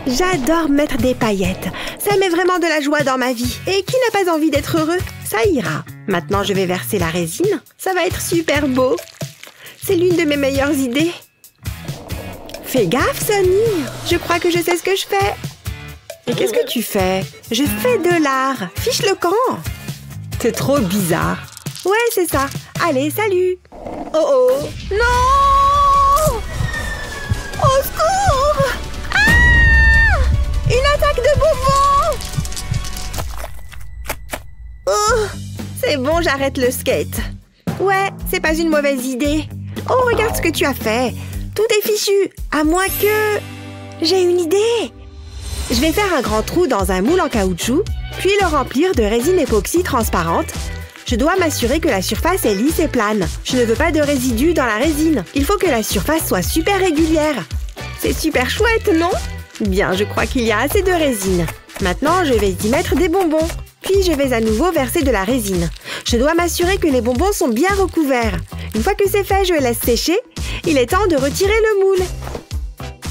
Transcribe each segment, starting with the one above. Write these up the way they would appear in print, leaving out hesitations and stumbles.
J'adore mettre des paillettes. Ça met vraiment de la joie dans ma vie. Et qui n'a pas envie d'être heureux? Ça ira. Maintenant, je vais verser la résine. Ça va être super beau. C'est l'une de mes meilleures idées. Fais gaffe, Sonny. Je crois que je sais ce que je fais. Et qu'est-ce que tu fais? Je fais de l'art. Fiche le camp. C'est trop bizarre. Ouais, c'est ça. Allez, salut. Oh oh. Non! Au secours! Ah! Une attaque de bonbons! Oh, c'est bon, j'arrête le skate. Ouais, c'est pas une mauvaise idée. Oh, regarde ce que tu as fait. Tout est fichu, à moins que... J'ai une idée. Je vais faire un grand trou dans un moule en caoutchouc, puis le remplir de résine époxy transparente. Je dois m'assurer que la surface est lisse et plane. Je ne veux pas de résidus dans la résine. Il faut que la surface soit super régulière. C'est super chouette, non? Bien, je crois qu'il y a assez de résine. Maintenant, je vais y mettre des bonbons. Puis, je vais à nouveau verser de la résine. Je dois m'assurer que les bonbons sont bien recouverts. Une fois que c'est fait, je laisse sécher. Il est temps de retirer le moule.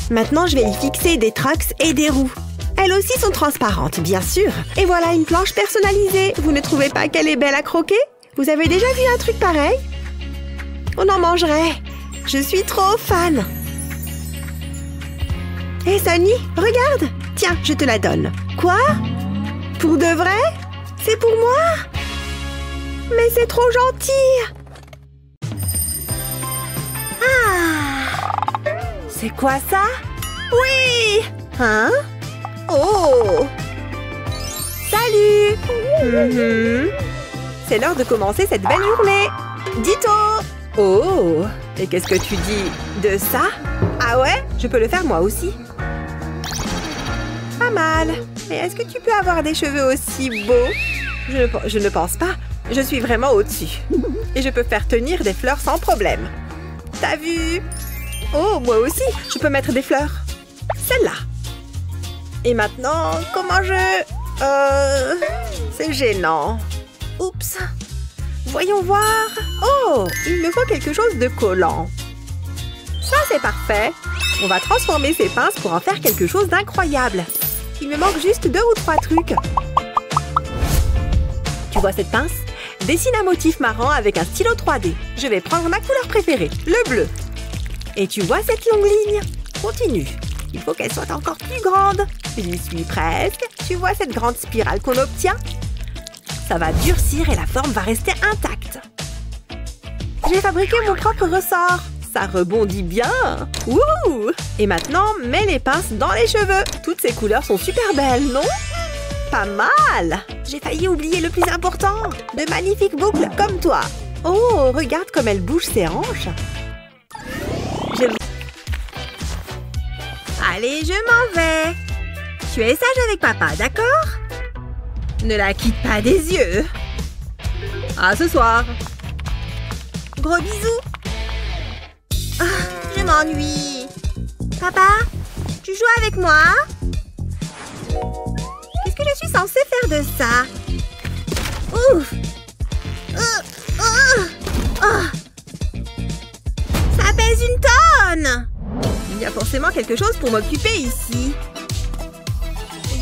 Maintenant, je vais y fixer des trucks et des roues. Elles aussi sont transparentes, bien sûr. Et voilà une planche personnalisée. Vous ne trouvez pas qu'elle est belle à croquer? Vous avez déjà vu un truc pareil? On en mangerait. Je suis trop fan. Hé, Sonny, regarde. Tiens, je te la donne. Quoi? Pour de vrai? C'est pour moi? Mais c'est trop gentil. Ah! C'est quoi ça? Oui! Hein? Oh! Salut! C'est l'heure de commencer cette belle journée. Ditto! Oh! Et qu'est-ce que tu dis de ça? Ah ouais? Je peux le faire moi aussi. Pas mal. Mais est-ce que tu peux avoir des cheveux aussi beaux? Je ne pense pas. Je suis vraiment au-dessus. Et je peux faire tenir des fleurs sans problème. T'as vu? Oh, moi aussi, je peux mettre des fleurs. Celle-là. Et maintenant, comment je... c'est gênant. Oups. Voyons voir. Oh, il me faut quelque chose de collant. Ça, c'est parfait. On va transformer ces pinces pour en faire quelque chose d'incroyable. Il me manque juste 2 ou 3 trucs. Tu vois cette pince? Dessine un motif marrant avec un stylo 3D. Je vais prendre ma couleur préférée, le bleu. Et tu vois cette longue ligne? Continue. Il faut qu'elle soit encore plus grande. J'y suis presque. Tu vois cette grande spirale qu'on obtient? Ça va durcir et la forme va rester intacte. J'ai fabriqué mon propre ressort. Ça rebondit bien. Wouh! Et maintenant, mets les pinces dans les cheveux. Toutes ces couleurs sont super belles, non? Pas mal! J'ai failli oublier le plus important. De magnifiques boucles comme toi. Oh, regarde comme elle bouge ses hanches. Allez, je m'en vais. Tu es sage avec papa, d'accord? Ne la quitte pas des yeux. À ce soir. Gros bisous. Ah, je m'ennuie. Papa, tu joues avec moi? Qu'est-ce que je suis censée faire de ça? Ouf! Ça pèse une tonne! Il y a forcément quelque chose pour m'occuper ici.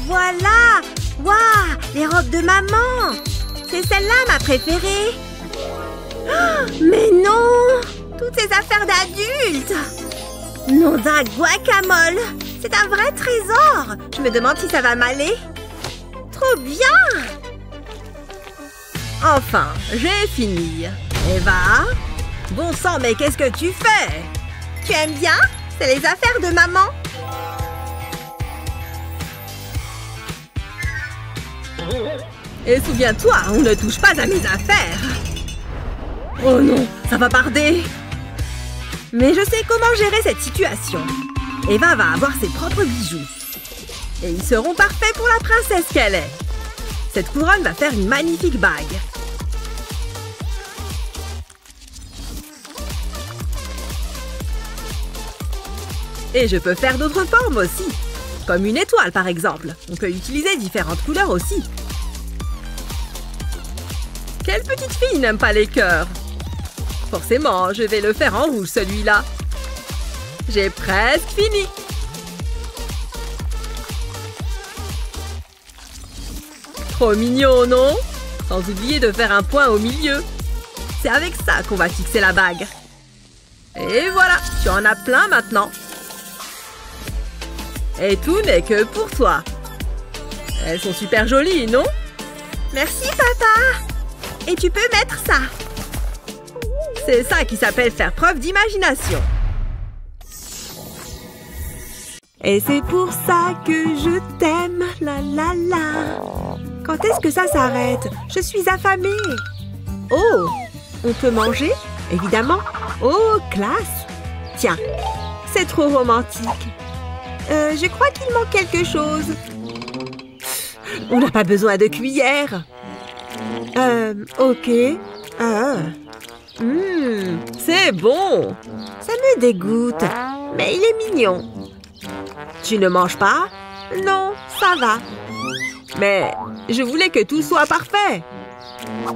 Voilà! Waouh! Les robes de maman! C'est celle-là ma préférée! Oh, mais non! Toutes ces affaires d'adultes! Nom d'un guacamole! C'est un vrai trésor! Je me demande si ça va m'aller. Trop bien! Enfin, j'ai fini. Eva? Bon sang, mais qu'est-ce que tu fais? Tu aimes bien? C'est les affaires de maman. Et souviens-toi, on ne touche pas à mes affaires. Oh non, ça va barder. Mais je sais comment gérer cette situation. Eva va avoir ses propres bijoux. Et ils seront parfaits pour la princesse qu'elle est. Cette couronne va faire une magnifique bague. Et je peux faire d'autres formes aussi. Comme une étoile, par exemple. On peut utiliser différentes couleurs aussi. Quelle petite fille n'aime pas les cœurs? Forcément, je vais le faire en rouge, celui-là. J'ai presque fini. Trop mignon, non? Sans oublier de faire un point au milieu. C'est avec ça qu'on va fixer la bague. Et voilà, tu en as plein maintenant. Et tout n'est que pour toi. Elles sont super jolies, non? Merci, papa. Et tu peux mettre ça. C'est ça qui s'appelle faire preuve d'imagination. Et c'est pour ça que je t'aime, la la la. Quand est-ce que ça s'arrête? Je suis affamée. Oh, on peut manger? Évidemment. Oh, classe. Tiens, c'est trop romantique. Je crois qu'il manque quelque chose. On n'a pas besoin de cuillère. Ok. C'est bon. Ça me dégoûte, mais il est mignon. Tu ne manges pas? Non, ça va. Mais je voulais que tout soit parfait.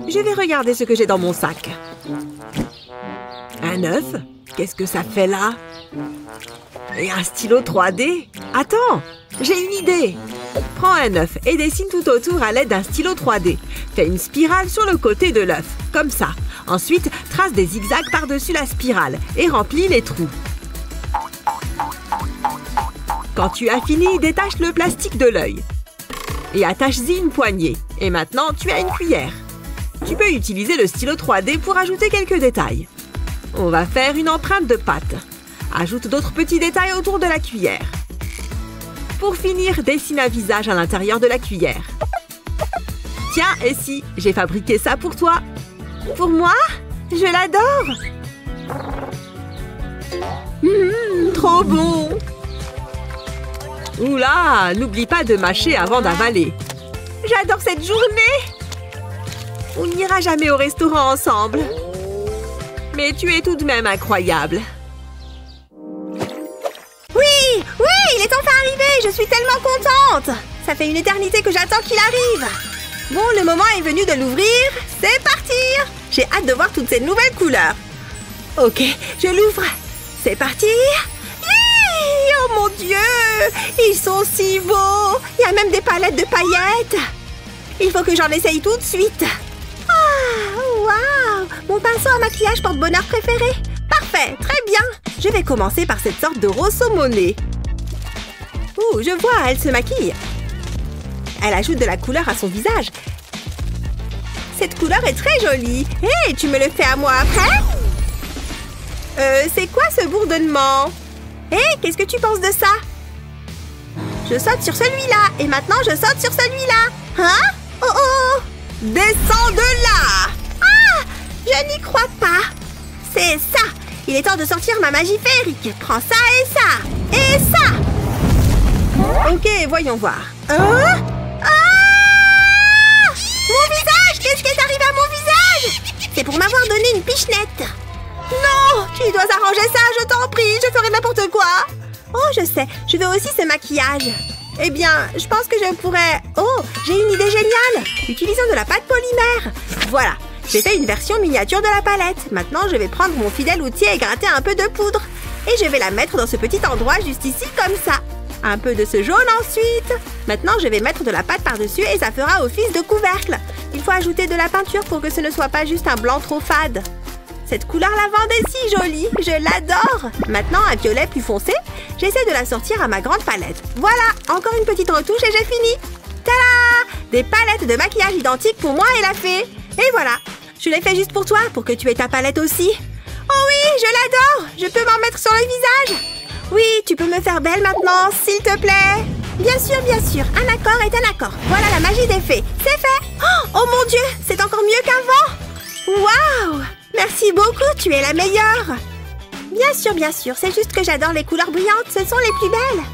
Je vais regarder ce que j'ai dans mon sac. Un œuf? Qu'est-ce que ça fait là? Et un stylo 3D? Attends, j'ai une idée. Prends un œuf et dessine tout autour à l'aide d'un stylo 3D. Fais une spirale sur le côté de l'œuf, comme ça. Ensuite, trace des zigzags par-dessus la spirale et remplis les trous. Quand tu as fini, détache le plastique de l'œil. Et attache-y une poignée. Et maintenant, tu as une cuillère. Tu peux utiliser le stylo 3D pour ajouter quelques détails. On va faire une empreinte de pâte. Ajoute d'autres petits détails autour de la cuillère. Pour finir, dessine un visage à l'intérieur de la cuillère. Tiens, et si j'ai fabriqué ça pour toi? Pour moi? Je l'adore. Trop bon! Oula, n'oublie pas de mâcher avant d'avaler. J'adore cette journée. On n'ira jamais au restaurant ensemble. Mais tu es tout de même incroyable. Oui, il est enfin arrivé. Je suis tellement contente. Ça fait une éternité que j'attends qu'il arrive. Bon, le moment est venu de l'ouvrir. C'est parti. J'ai hâte de voir toutes ces nouvelles couleurs. Ok, je l'ouvre. C'est parti. Oh mon Dieu! Ils sont si beaux! Il y a même des palettes de paillettes! Il faut que j'en essaye tout de suite! Ah! Waouh! Mon pinceau à maquillage porte-bonheur préféré! Parfait! Très bien! Je vais commencer par cette sorte de rose saumonné. Ouh, je vois, elle se maquille! Elle ajoute de la couleur à son visage. Cette couleur est très jolie! Hé, tu me le fais à moi après? C'est quoi ce bourdonnement? Hé, qu'est-ce que tu penses de ça? Je saute sur celui-là. Et maintenant, je saute sur celui-là. Hein? Oh oh! Descends de là! Ah! Je n'y crois pas. C'est ça. Il est temps de sortir ma magie féerique. Prends ça et ça. Et ça. Ok, voyons voir. Hein? Ah! Mon visage! Qu'est-ce qui est arrivé à mon visage? C'est pour m'avoir donné une pichenette. Non! Tu dois arranger ça, je t'en prie, je ferai n'importe quoi! Oh, je sais, je veux aussi ce maquillage. Eh bien, je pense que je pourrais... Oh, j'ai une idée géniale! Utilisons de la pâte polymère. Voilà, j'ai fait une version miniature de la palette. Maintenant, je vais prendre mon fidèle outil et gratter un peu de poudre. Et je vais la mettre dans ce petit endroit juste ici, comme ça. Un peu de ce jaune ensuite. Maintenant, je vais mettre de la pâte par-dessus et ça fera office de couvercle. Il faut ajouter de la peinture pour que ce ne soit pas juste un blanc trop fade. Cette couleur lavande est si jolie, je l'adore. Maintenant, un violet plus foncé, j'essaie de la sortir à ma grande palette. Voilà, encore une petite retouche et j'ai fini. Tada! Des palettes de maquillage identiques pour moi et la fée. Et voilà, je l'ai fait juste pour toi, pour que tu aies ta palette aussi. Oh oui, je l'adore. Je peux m'en mettre sur le visage. Oui, tu peux me faire belle maintenant, s'il te plaît. Bien sûr, un accord est un accord. Voilà la magie des fées, c'est fait. Oh mon Dieu, c'est encore mieux qu'avant. Waouh! Merci beaucoup, tu es la meilleure. Bien sûr, c'est juste que j'adore les couleurs brillantes, ce sont les plus belles.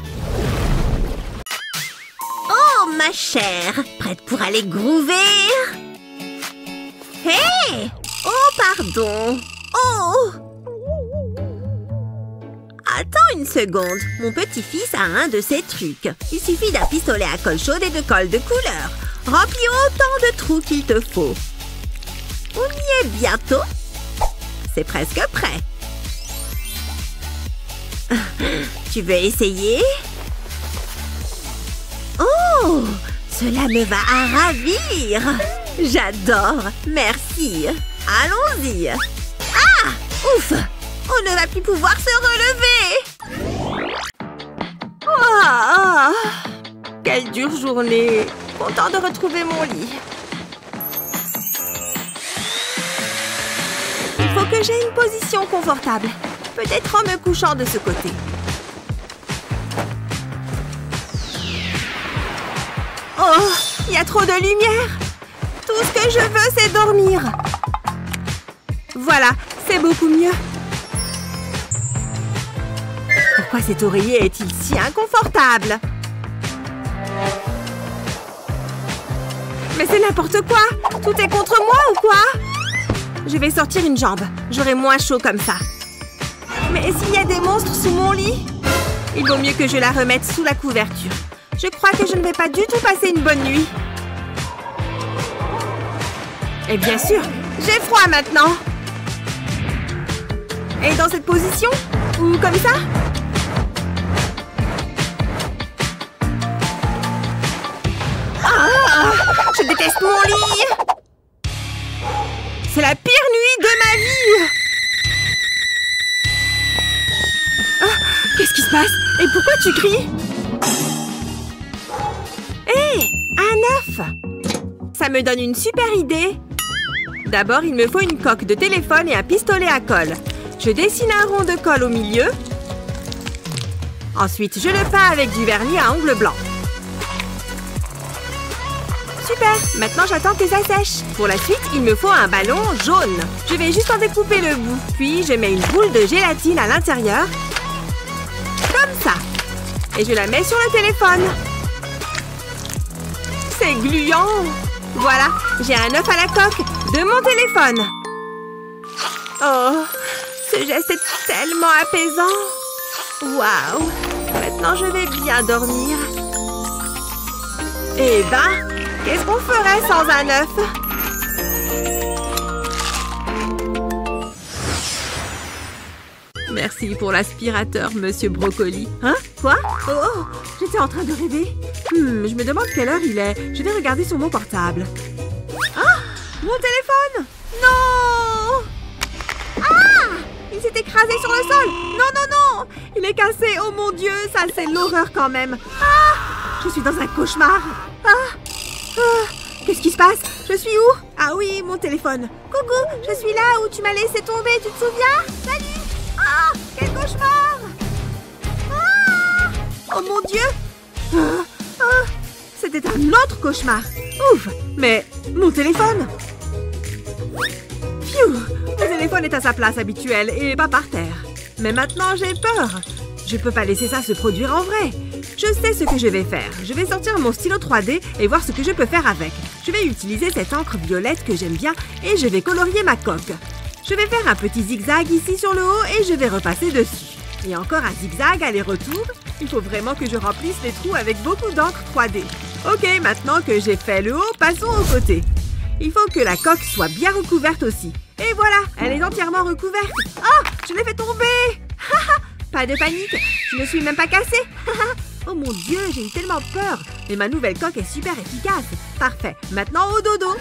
Oh, ma chère, prête pour aller groover? Hé! Oh, pardon. Oh! Attends une seconde, mon petit-fils a un de ces trucs. Il suffit d'un pistolet à colle chaude et de colle de couleur. Remplis autant de trous qu'il te faut. On y est bientôt. C'est presque prêt. Tu veux essayer? Oh! Cela me va à ravir. J'adore. Merci. Allons-y. Ah! Ouf! On ne va plus pouvoir se relever. Ah, quelle dure journée. Content de retrouver mon lit. Il faut que j'aie une position confortable. Peut-être en me couchant de ce côté. Oh, il y a trop de lumière. Tout ce que je veux, c'est dormir. Voilà, c'est beaucoup mieux. Pourquoi cet oreiller est-il si inconfortable? Mais c'est n'importe quoi! Tout est contre moi ou quoi? Je vais sortir une jambe. J'aurai moins chaud comme ça. Mais s'il y a des monstres sous mon lit? Il vaut mieux que je la remette sous la couverture. Je crois que je ne vais pas du tout passer une bonne nuit. Et bien sûr, j'ai froid maintenant. Et dans cette position? Ou comme ça? Ah! Je déteste mon lit! C'est la pire nuit de ma vie! Ah, qu'est-ce qui se passe? Et pourquoi tu cries? Hé! Un œuf! Ça me donne une super idée! D'abord, il me faut une coque de téléphone et un pistolet à colle. Je dessine un rond de colle au milieu. Ensuite, je le peins avec du vernis à ongles blancs. Super! Maintenant, j'attends que ça sèche. Pour la suite, il me faut un ballon jaune. Je vais juste en découper le bout. Puis, je mets une boule de gélatine à l'intérieur. Comme ça. Et je la mets sur le téléphone. C'est gluant! Voilà, j'ai un œuf à la coque de mon téléphone. Oh, ce geste est tellement apaisant. Waouh! Maintenant, je vais bien dormir. Eh ben, qu'est-ce qu'on ferait sans un œuf? Merci pour l'aspirateur, monsieur Brocoli. Hein? Quoi? Oh, j'étais en train de rêver. Je me demande quelle heure il est. Je vais regarder sur mon portable. Ah! Mon téléphone! Non! Ah! Il s'est écrasé sur le sol! Non, non, non! Il est cassé! Oh mon Dieu! Ça, c'est l'horreur quand même! Ah! Je suis dans un cauchemar! Ah! Ah! Qu'est-ce qui se passe? Je suis où? Ah oui, mon téléphone! Coucou! Je suis là où tu m'as laissé tomber, tu te souviens? Salut! Ah! Quel cauchemar! Ah! Oh mon Dieu! Ah! Ah! C'était un autre cauchemar! Ouf! Mais mon téléphone! Phew! Mon téléphone est à sa place habituelle et pas par terre. Mais maintenant, j'ai peur. Je peux pas laisser ça se produire en vrai. Je sais ce que je vais faire. Je vais sortir mon stylo 3D et voir ce que je peux faire avec. Je vais utiliser cette encre violette que j'aime bien et je vais colorier ma coque. Je vais faire un petit zigzag ici sur le haut et je vais repasser dessus. Et encore un zigzag aller-retour. Il faut vraiment que je remplisse les trous avec beaucoup d'encre 3D. Ok, maintenant que j'ai fait le haut, passons au côté. Il faut que la coque soit bien recouverte aussi. Et voilà, elle est entièrement recouverte. Oh, je l'ai fait tomber. Pas de panique, je ne suis même pas cassée. Oh mon Dieu, j'ai eu tellement peur. Mais ma nouvelle coque est super efficace. Parfait, maintenant au dodo.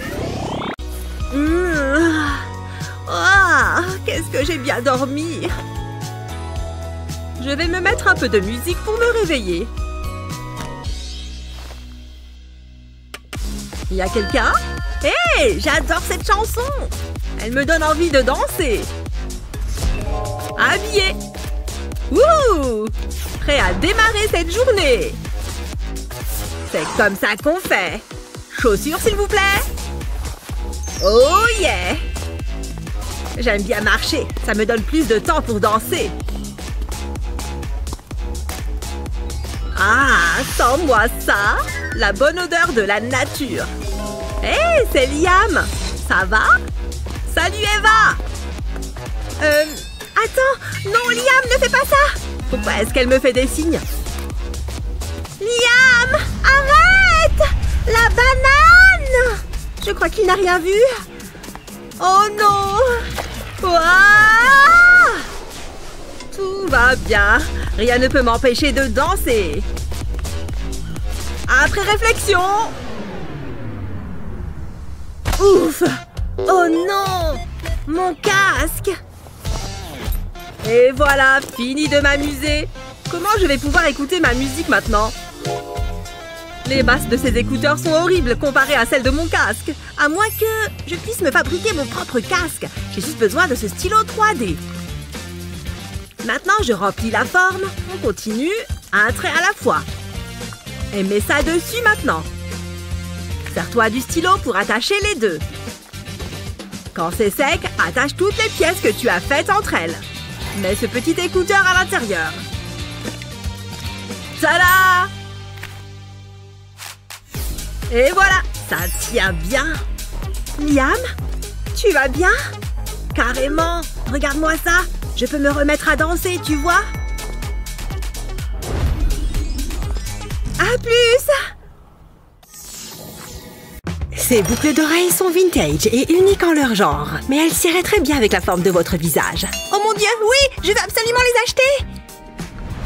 Oh, qu'est-ce que j'ai bien dormi. Je vais me mettre un peu de musique pour me réveiller. Il y a quelqu'un? Hé, j'adore cette chanson. Elle me donne envie de danser. Habillé. Wouh! Prêt à démarrer cette journée. C'est comme ça qu'on fait. Chaussures, s'il vous plaît. Oh yeah! J'aime bien marcher. Ça me donne plus de temps pour danser. Ah, sens-moi ça. La bonne odeur de la nature. Hé, c'est Liam. Ça va? Salut Eva. Attends. Non, Liam, ne fais pas ça. Pourquoi est-ce qu'elle me fait des signes? Liam, arrête! La banane! Je crois qu'il n'a rien vu. Oh non! Ouah! Tout va bien. Rien ne peut m'empêcher de danser. Après réflexion, Ouf! Oh non! Mon casque! Et voilà, fini de m'amuser. Comment je vais pouvoir écouter ma musique maintenant? Les basses de ces écouteurs sont horribles comparées à celles de mon casque. À moins que je puisse me fabriquer mon propre casque. J'ai juste besoin de ce stylo 3D. Maintenant, je remplis la forme. On continue, un trait à la fois. Et mets ça dessus maintenant. Sers-toi du stylo pour attacher les deux. Quand c'est sec, attache toutes les pièces que tu as faites entre elles. Mets ce petit écouteur à l'intérieur. Tada! Et voilà, ça tient bien. Liam? Tu vas bien? Carrément. Regarde-moi ça. Je peux me remettre à danser, tu vois? À plus! Ces boucles d'oreilles sont vintage et uniques en leur genre, mais elles s'iraient très bien avec la forme de votre visage. Oh mon Dieu, oui! Je vais absolument les acheter!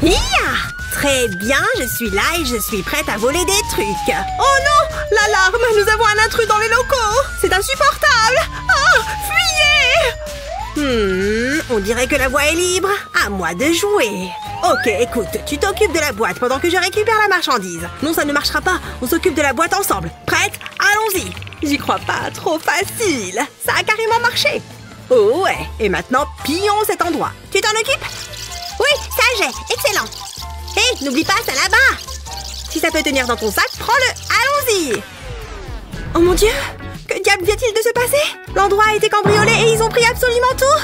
Hiya! Très bien, je suis là et je suis prête à voler des trucs. Oh non! L'alarme! Nous avons un intrus dans les locaux! C'est insupportable! Oh! Fuyez! On dirait que la voie est libre. À moi de jouer. Ok, écoute, tu t'occupes de la boîte pendant que je récupère la marchandise. Non, ça ne marchera pas. On s'occupe de la boîte ensemble. Prête? Allons-y. J'y crois pas, trop facile. Ça a carrément marché. Oh ouais, et maintenant, pillons cet endroit. Tu t'en occupes? Oui, ça j'ai. Excellent. Hé, n'oublie pas ça là-bas. Si ça peut tenir dans ton sac, prends-le. Allons-y. Oh mon Dieu! Que diable vient-il de se passer? L'endroit a été cambriolé et ils ont pris absolument tout.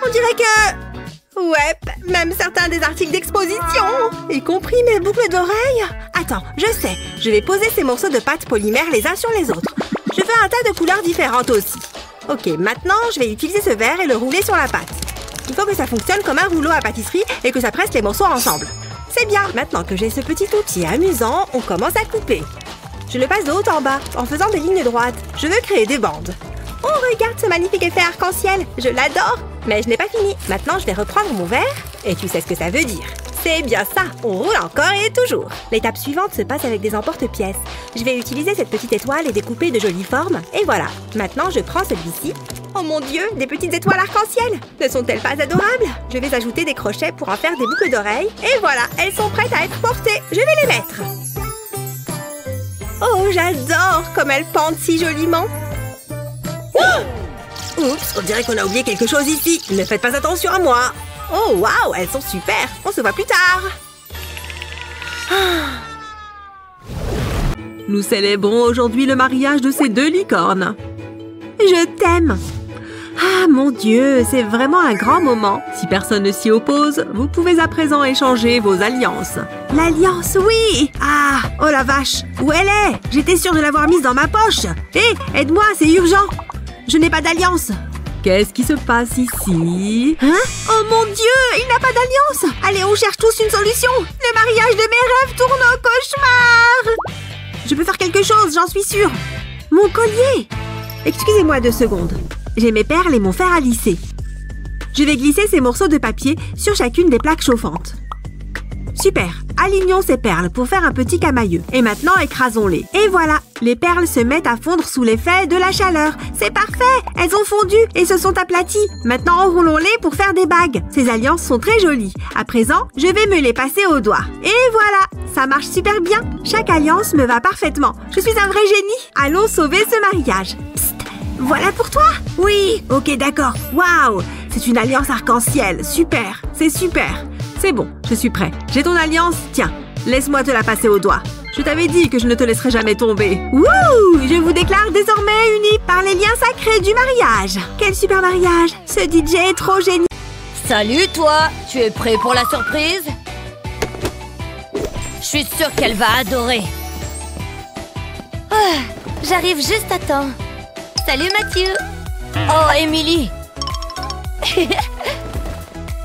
On dirait que... Ouais, même certains des articles d'exposition, y compris mes boucles d'oreilles. Attends, je sais, je vais poser ces morceaux de pâte polymère les uns sur les autres. Je veux un tas de couleurs différentes aussi. Ok, maintenant, je vais utiliser ce verre et le rouler sur la pâte. Il faut que ça fonctionne comme un rouleau à pâtisserie et que ça presse les morceaux ensemble. C'est bien, maintenant que j'ai ce petit outil amusant, on commence à couper. Je le passe de haut en bas, en faisant des lignes droites. Je veux créer des bandes. Oh, regarde ce magnifique effet arc-en-ciel. Je l'adore. Mais je n'ai pas fini. Maintenant, je vais reprendre mon verre. Et tu sais ce que ça veut dire. C'est bien ça. On roule encore et toujours. L'étape suivante se passe avec des emporte-pièces. Je vais utiliser cette petite étoile et découper de jolies formes. Et voilà. Maintenant, je prends celui-ci. Oh mon Dieu, des petites étoiles arc-en-ciel. Ne sont-elles pas adorables? Je vais ajouter des crochets pour en faire des boucles d'oreilles. Et voilà, elles sont prêtes à être portées. Je vais les mettre. Oh, j'adore comme elles pendent si joliment. Oups, on dirait qu'on a oublié quelque chose ici. Ne faites pas attention à moi. Oh, waouh, elles sont super. On se voit plus tard. Nous célébrons aujourd'hui le mariage de ces deux licornes. Je t'aime. Ah, mon Dieu, c'est vraiment un grand moment. Si personne ne s'y oppose, vous pouvez à présent échanger vos alliances. L'alliance, oui. Ah, oh la vache. Où elle est? J'étais sûre de l'avoir mise dans ma poche. Hé, aide-moi, c'est urgent. Je n'ai pas d'alliance. Qu'est-ce qui se passe ici? Hein? Oh mon Dieu, il n'a pas d'alliance. Allez, on cherche tous une solution. Le mariage de mes rêves tourne au cauchemar. Je peux faire quelque chose, j'en suis sûre. Mon collier. Excusez-moi 2 secondes. J'ai mes perles et mon fer à lisser. Je vais glisser ces morceaux de papier sur chacune des plaques chauffantes. Super. Alignons ces perles pour faire un petit camailleux. Et maintenant, écrasons-les. Et voilà. Les perles se mettent à fondre sous l'effet de la chaleur. C'est parfait. Elles ont fondu et se sont aplaties. Maintenant, enroulons-les pour faire des bagues. Ces alliances sont très jolies. À présent, je vais me les passer au doigt. Et voilà. Ça marche super bien. Chaque alliance me va parfaitement. Je suis un vrai génie. Allons sauver ce mariage. Psst. Voilà pour toi. Oui. Ok, d'accord. Waouh. C'est une alliance arc-en-ciel. Super. C'est super. C'est bon, je suis prêt. J'ai ton alliance. Tiens, laisse-moi te la passer au doigt. Je t'avais dit que je ne te laisserai jamais tomber. Wouh! Je vous déclare désormais unis par les liens sacrés du mariage. Quel super mariage! Ce DJ est trop génial. Salut toi! Tu es prêt pour la surprise? Je suis sûre qu'elle va adorer. Oh, j'arrive juste à temps. Salut Mathieu! Oh, Émilie!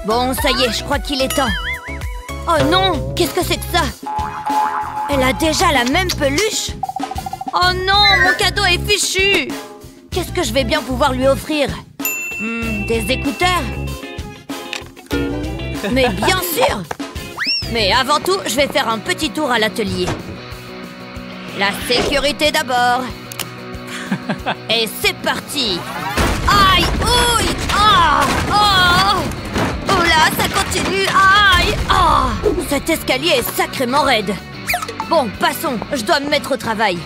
Bon, ça y est, je crois qu'il est temps. Oh non! Qu'est-ce que c'est que ça? Elle a déjà la même peluche? Oh non! Mon cadeau est fichu! Qu'est-ce que je vais bien pouvoir lui offrir? Des écouteurs? Mais bien sûr! Mais avant tout, je vais faire un petit tour à l'atelier. La sécurité d'abord! Et c'est parti. Aïe, ouille, ah, oh. Oh là, ça continue, aïe, ah. Cet escalier est sacrément raide. Bon, passons, je dois me mettre au travail.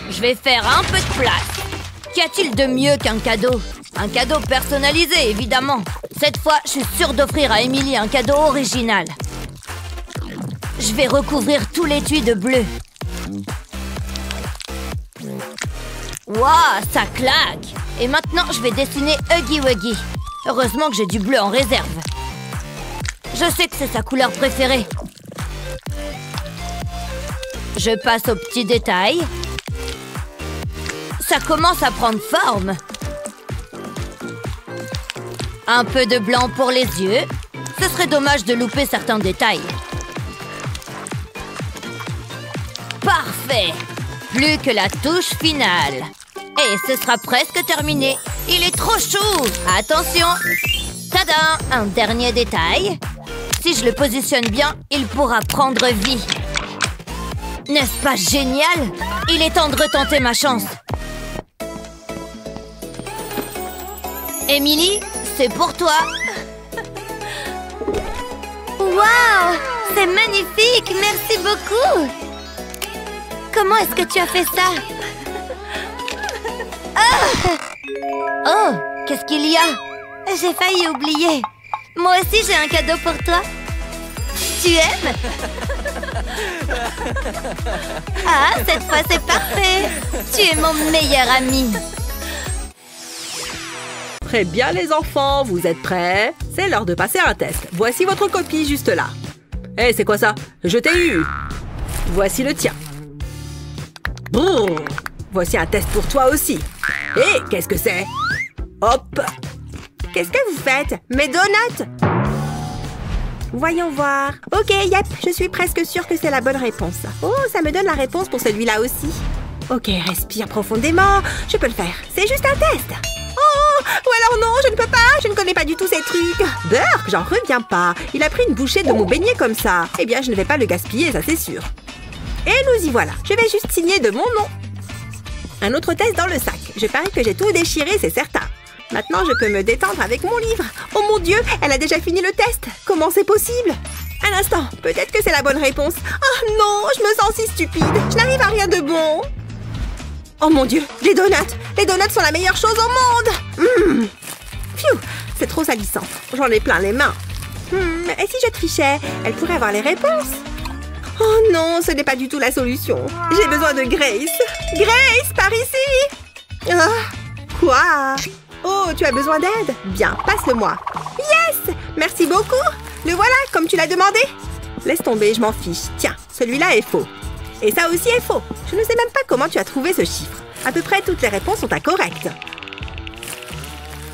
Je vais faire un peu de place. Qu'y a-t-il de mieux qu'un cadeau? Un cadeau personnalisé, évidemment. Cette fois, je suis sûre d'offrir à Emily un cadeau original. Je vais recouvrir tout l'étui de bleu. Waouh, ça claque! Et maintenant, je vais dessiner Huggy Wuggy. Heureusement que j'ai du bleu en réserve. Je sais que c'est sa couleur préférée. Je passe aux petits détails. Ça commence à prendre forme. Un peu de blanc pour les yeux. Ce serait dommage de louper certains détails. Parfait! Plus que la touche finale. Et ce sera presque terminé. Il est trop chou! Attention! Tada! Un dernier détail. Si je le positionne bien, il pourra prendre vie. N'est-ce pas génial? Il est temps de retenter ma chance. Emily, c'est pour toi. Waouh! C'est magnifique! Merci beaucoup! Comment est-ce que tu as fait ça? Oh! Qu'est-ce qu'il y a? J'ai failli oublier. Moi aussi, j'ai un cadeau pour toi. Tu aimes? Ah, cette fois, c'est parfait. Tu es mon meilleur ami. Très bien les enfants, vous êtes prêts? C'est l'heure de passer un test. Voici votre copie juste là. Hé, c'est quoi ça? Je t'ai eu. Voici le tien. Brrr. Voici un test pour toi aussi. Hé, qu'est-ce que c'est? Hop. Qu'est-ce que vous faites? Mes donuts! Voyons voir. Ok, yep, je suis presque sûre que c'est la bonne réponse. Oh, ça me donne la réponse pour celui-là aussi. Ok, respire profondément. Je peux le faire. C'est juste un test. Oh, ou alors non, je ne peux pas. Je ne connais pas du tout ces trucs. Burk, j'en reviens pas. Il a pris une bouchée de mon beignet comme ça. Eh bien, je ne vais pas le gaspiller, ça c'est sûr. Et nous y voilà. Je vais juste signer de mon nom. Un autre test dans le sac. Je parie que j'ai tout déchiré, c'est certain. Maintenant, je peux me détendre avec mon livre. Oh mon Dieu, elle a déjà fini le test. Comment c'est possible? Un instant, peut-être que c'est la bonne réponse. Oh non, je me sens si stupide. Je n'arrive à rien de bon. Oh mon Dieu, les donuts. Les donuts sont la meilleure chose au monde. Pfiou, c'est trop salissant. J'en ai plein les mains. Et si je trichais, elle pourrait avoir les réponses. Oh non, ce n'est pas du tout la solution. J'ai besoin de Grace. Grace, par ici. Quoi? Oh, tu as besoin d'aide? Bien, passe-le-moi. Yes! Merci beaucoup. Le voilà, comme tu l'as demandé. Laisse tomber, je m'en fiche. Tiens, celui-là est faux. Et ça aussi est faux. Je ne sais même pas comment tu as trouvé ce chiffre. À peu près toutes les réponses sont incorrectes.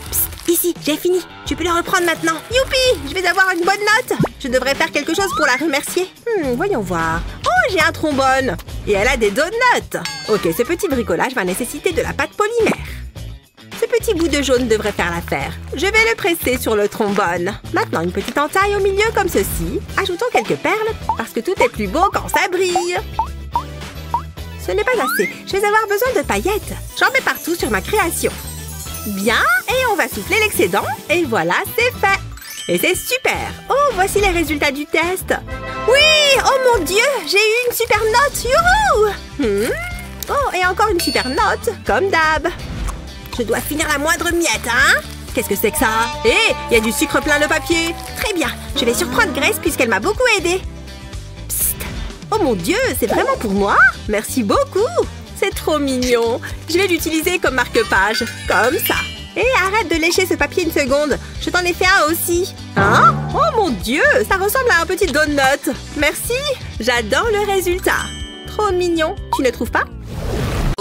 Psst, ici, j'ai fini. Tu peux le reprendre maintenant. Youpi! Je vais avoir une bonne note. Je devrais faire quelque chose pour la remercier. Voyons voir. Oh, j'ai un trombone. Et elle a des donuts. Ok, ce petit bricolage va nécessiter de la pâte polymère. Ce petit bout de jaune devrait faire l'affaire. Je vais le presser sur le trombone. Maintenant, une petite entaille au milieu comme ceci. Ajoutons quelques perles, parce que tout est plus beau quand ça brille. Ce n'est pas assez. Je vais avoir besoin de paillettes. J'en mets partout sur ma création. Bien, et on va souffler l'excédent. Et voilà, c'est fait. Et c'est super. Oh, voici les résultats du test. Oui, oh mon Dieu, j'ai eu une super note. Youhou! Oh, et encore une super note, comme d'hab. Je dois finir la moindre miette, hein? Qu'est-ce que c'est que ça? Hé, il y a du sucre plein le papier. Très bien, je vais surprendre Grace puisqu'elle m'a beaucoup aidée. Psst. Oh mon Dieu, c'est vraiment pour moi? Merci beaucoup. C'est trop mignon. Je vais l'utiliser comme marque-page, comme ça. Hé, arrête de lécher ce papier une seconde. Je t'en ai fait un aussi. Hein? Oh mon Dieu, ça ressemble à un petit donut. Merci, j'adore le résultat. Trop mignon, tu ne trouves pas?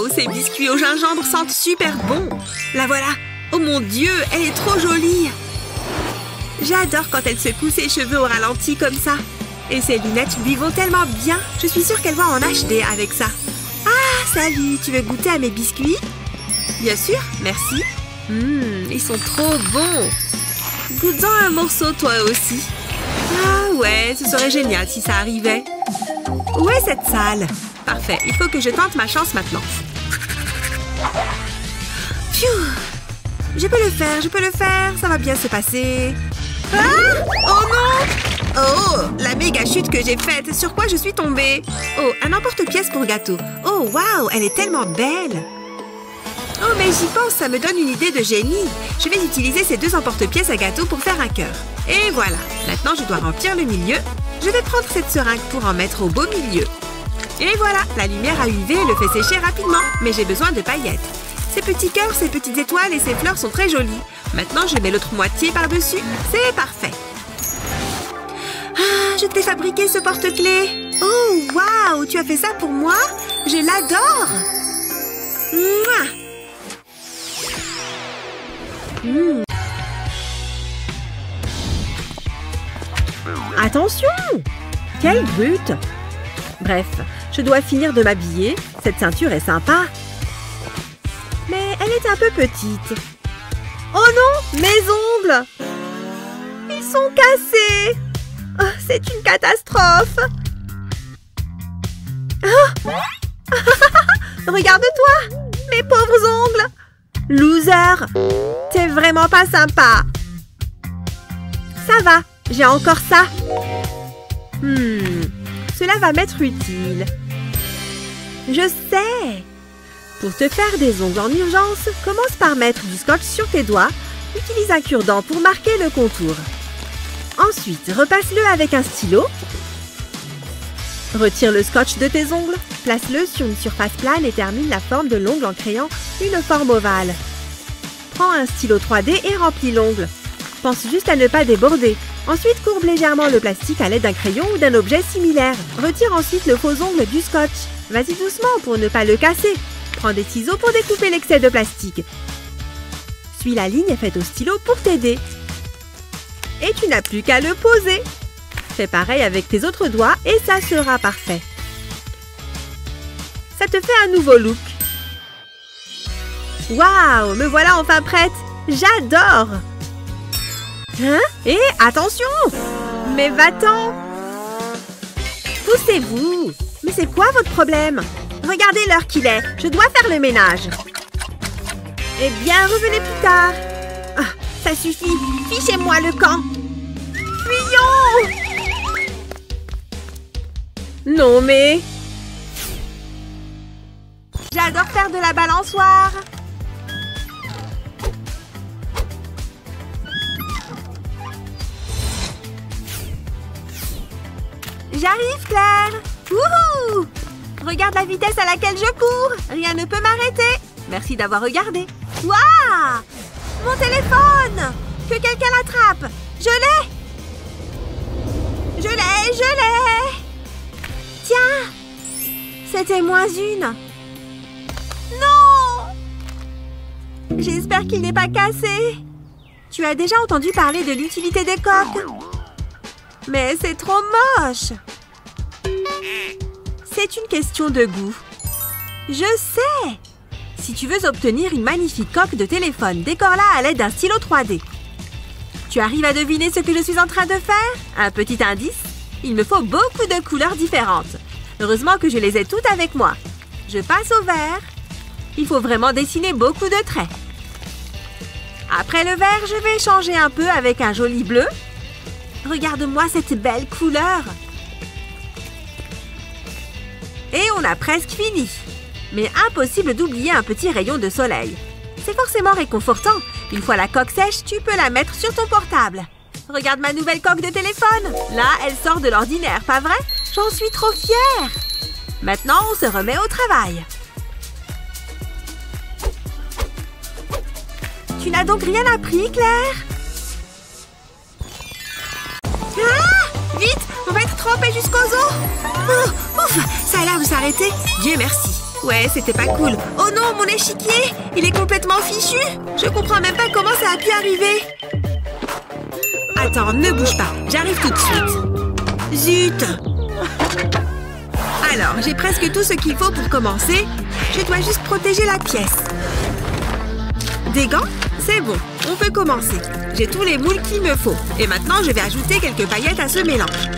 Oh, ces biscuits au gingembre sentent super bon. La voilà. Oh mon Dieu, elle est trop jolie. J'adore quand elle secoue ses cheveux au ralenti comme ça. Et ses lunettes lui vont tellement bien. Je suis sûre qu'elle va en HD avec ça. Ah, salut, tu veux goûter à mes biscuits? Bien sûr, merci. Ils sont trop bons. Goûte-en un morceau toi aussi. Ah ouais, ce serait génial si ça arrivait. Où est cette salle? Parfait, il faut que je tente ma chance maintenant. Pfiou. Je peux le faire, ça va bien se passer. Ah! Oh non! Oh, la méga chute que j'ai faite, sur quoi je suis tombée? Oh, un emporte-pièce pour gâteau. Oh, waouh, elle est tellement belle. Oh, mais j'y pense, ça me donne une idée de génie. Je vais utiliser ces 2 emporte-pièces à gâteau pour faire un cœur. Et voilà, maintenant je dois remplir le milieu. Je vais prendre cette seringue pour en mettre au beau milieu. Et voilà, la lumière à UV le fait sécher rapidement, mais j'ai besoin de paillettes. Ces petits cœurs, ces petites étoiles et ces fleurs sont très jolies. Maintenant, je mets l'autre moitié par-dessus. C'est parfait. Ah, je t'ai fabriqué ce porte-clés. Oh, waouh, tu as fait ça pour moi? Je l'adore. Mouah. Attention! Quelle brute! Bref, je dois finir de m'habiller. Cette ceinture est sympa. Mais elle est un peu petite. Oh non! Mes ongles! Ils sont cassés! Oh, c'est une catastrophe! Oh. Regarde-toi! Mes pauvres ongles! Loser! T'es vraiment pas sympa! Ça va, j'ai encore ça. Cela va m'être utile. Je sais! Pour te faire des ongles en urgence, commence par mettre du scotch sur tes doigts. Utilise un cure-dent pour marquer le contour. Ensuite, repasse-le avec un stylo. Retire le scotch de tes ongles. Place-le sur une surface plane et termine la forme de l'ongle en créant une forme ovale. Prends un stylo 3D et remplis l'ongle. Pense juste à ne pas déborder. Ensuite, courbe légèrement le plastique à l'aide d'un crayon ou d'un objet similaire. Retire ensuite le faux ongle du scotch. Vas-y doucement pour ne pas le casser. Prends des ciseaux pour découper l'excès de plastique. Suis la ligne faite au stylo pour t'aider. Et tu n'as plus qu'à le poser. Fais pareil avec tes autres doigts et ça sera parfait. Ça te fait un nouveau look. Waouh, me voilà enfin prête. J'adore. Hein? Et attention! Mais va-t'en! Poussez-vous! Mais c'est quoi votre problème? Regardez l'heure qu'il est. Je dois faire le ménage. Eh bien, revenez plus tard. Ah, ça suffit. Fichez-moi le camp. Fuyons! Non, mais... J'adore faire de la balançoire. J'arrive, Claire! Wouhou! Regarde la vitesse à laquelle je cours! Rien ne peut m'arrêter! Merci d'avoir regardé. Waouh! Mon téléphone! Que quelqu'un l'attrape! Je l'ai! Je l'ai! Tiens! C'était -1. Non! J'espère qu'il n'est pas cassé. Tu as déjà entendu parler de l'utilité des coques? Mais c'est trop moche! C'est une question de goût. Je sais! Si tu veux obtenir une magnifique coque de téléphone, décore-la à l'aide d'un stylo 3D. Tu arrives à deviner ce que je suis en train de faire? Un petit indice? Il me faut beaucoup de couleurs différentes. Heureusement que je les ai toutes avec moi. Je passe au vert. Il faut vraiment dessiner beaucoup de traits. Après le vert, je vais changer un peu avec un joli bleu. Regarde-moi cette belle couleur. Et on a presque fini. Mais impossible d'oublier un petit rayon de soleil. C'est forcément réconfortant. Une fois la coque sèche, tu peux la mettre sur ton portable. Regarde ma nouvelle coque de téléphone. Là, elle sort de l'ordinaire, pas vrai? J'en suis trop fière. Maintenant, on se remet au travail. Tu n'as donc rien appris, Claire? Ah! Vite! On va être trempés jusqu'aux os! Oh, ouf! Ça a l'air de s'arrêter. Dieu merci. Ouais, c'était pas cool. Oh non, mon échiquier! Il est complètement fichu! Je comprends même pas comment ça a pu arriver. Attends, ne bouge pas. J'arrive tout de suite. Zut! Alors, j'ai presque tout ce qu'il faut pour commencer. Je dois juste protéger la pièce. Des gants? C'est bon, on peut commencer. J'ai tous les moules qu'il me faut. Et maintenant, je vais ajouter quelques paillettes à ce mélange.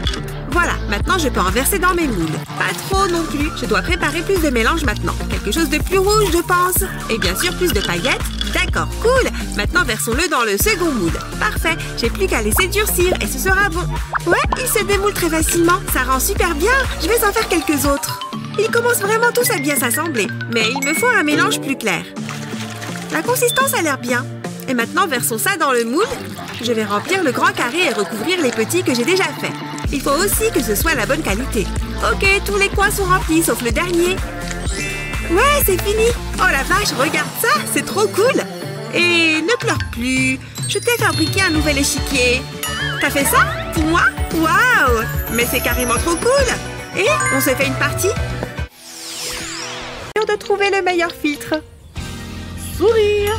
Voilà, maintenant je peux en verser dans mes moules. Pas trop non plus. Je dois préparer plus de mélange maintenant. Quelque chose de plus rouge, je pense. Et bien sûr, plus de paillettes. D'accord, cool. Maintenant, versons-le dans le second moule. Parfait. J'ai plus qu'à laisser durcir et ce sera bon. Ouais, il se démoule très facilement. Ça rend super bien. Je vais en faire quelques autres. Ils commencent vraiment tous à bien s'assembler. Mais il me faut un mélange plus clair. La consistance a l'air bien. Et maintenant, versons ça dans le moule. Je vais remplir le grand carré et recouvrir les petits que j'ai déjà faits. Il faut aussi que ce soit la bonne qualité. Ok, tous les coins sont remplis, sauf le dernier. Ouais, c'est fini. Oh la vache, regarde ça, c'est trop cool. Et ne pleure plus. Je t'ai fabriqué un nouvel échiquier. T'as fait ça pour moi? Waouh! Mais c'est carrément trop cool. Et on se fait une partie? De trouver le meilleur filtre. Sourire.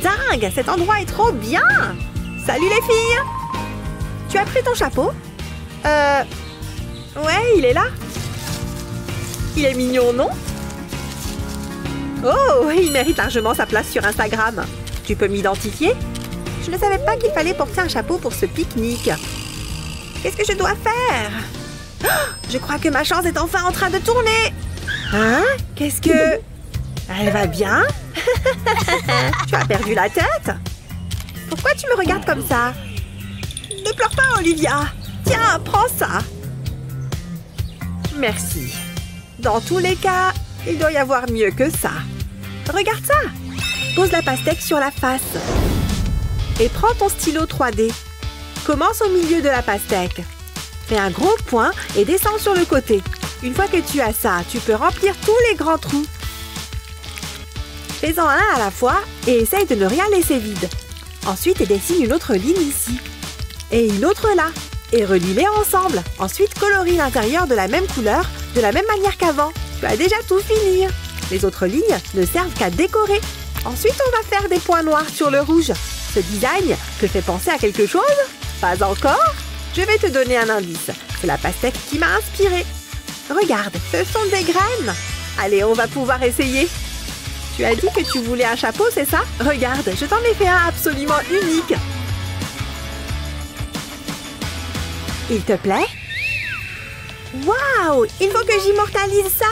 Dingue, cet endroit est trop bien. Salut les filles. Tu as pris ton chapeau? Ouais, il est là. Il est mignon, non? Oh, il mérite largement sa place sur Instagram. Tu peux m'identifier? Je ne savais pas qu'il fallait porter un chapeau pour ce pique-nique. Qu'est-ce que je dois faire? Oh, je crois que ma chance est enfin en train de tourner. Hein? Qu'est-ce que... Elle va bien? Tu as perdu la tête? Pourquoi tu me regardes comme ça? Ne pleure pas, Olivia. Tiens, prends ça. Merci. Dans tous les cas, il doit y avoir mieux que ça. Regarde ça. Pose la pastèque sur la face. Et prends ton stylo 3D. Commence au milieu de la pastèque. Fais un gros point et descends sur le côté. Une fois que tu as ça, tu peux remplir tous les grands trous. Fais-en un à la fois et essaye de ne rien laisser vide. Ensuite, dessine une autre ligne ici. Et une autre là. Et relie-les ensemble. Ensuite, colorie l'intérieur de la même couleur, de la même manière qu'avant. Tu as déjà tout fini. Les autres lignes ne servent qu'à décorer. Ensuite, on va faire des points noirs sur le rouge. Ce design te fait penser à quelque chose? Pas encore? Je vais te donner un indice. C'est la pastèque qui m'a inspirée. Regarde, ce sont des graines. Allez, on va pouvoir essayer. Tu as dit que tu voulais un chapeau, c'est ça? Regarde, je t'en ai fait un absolument unique. Il te plaît? Waouh! Il faut que j'immortalise ça!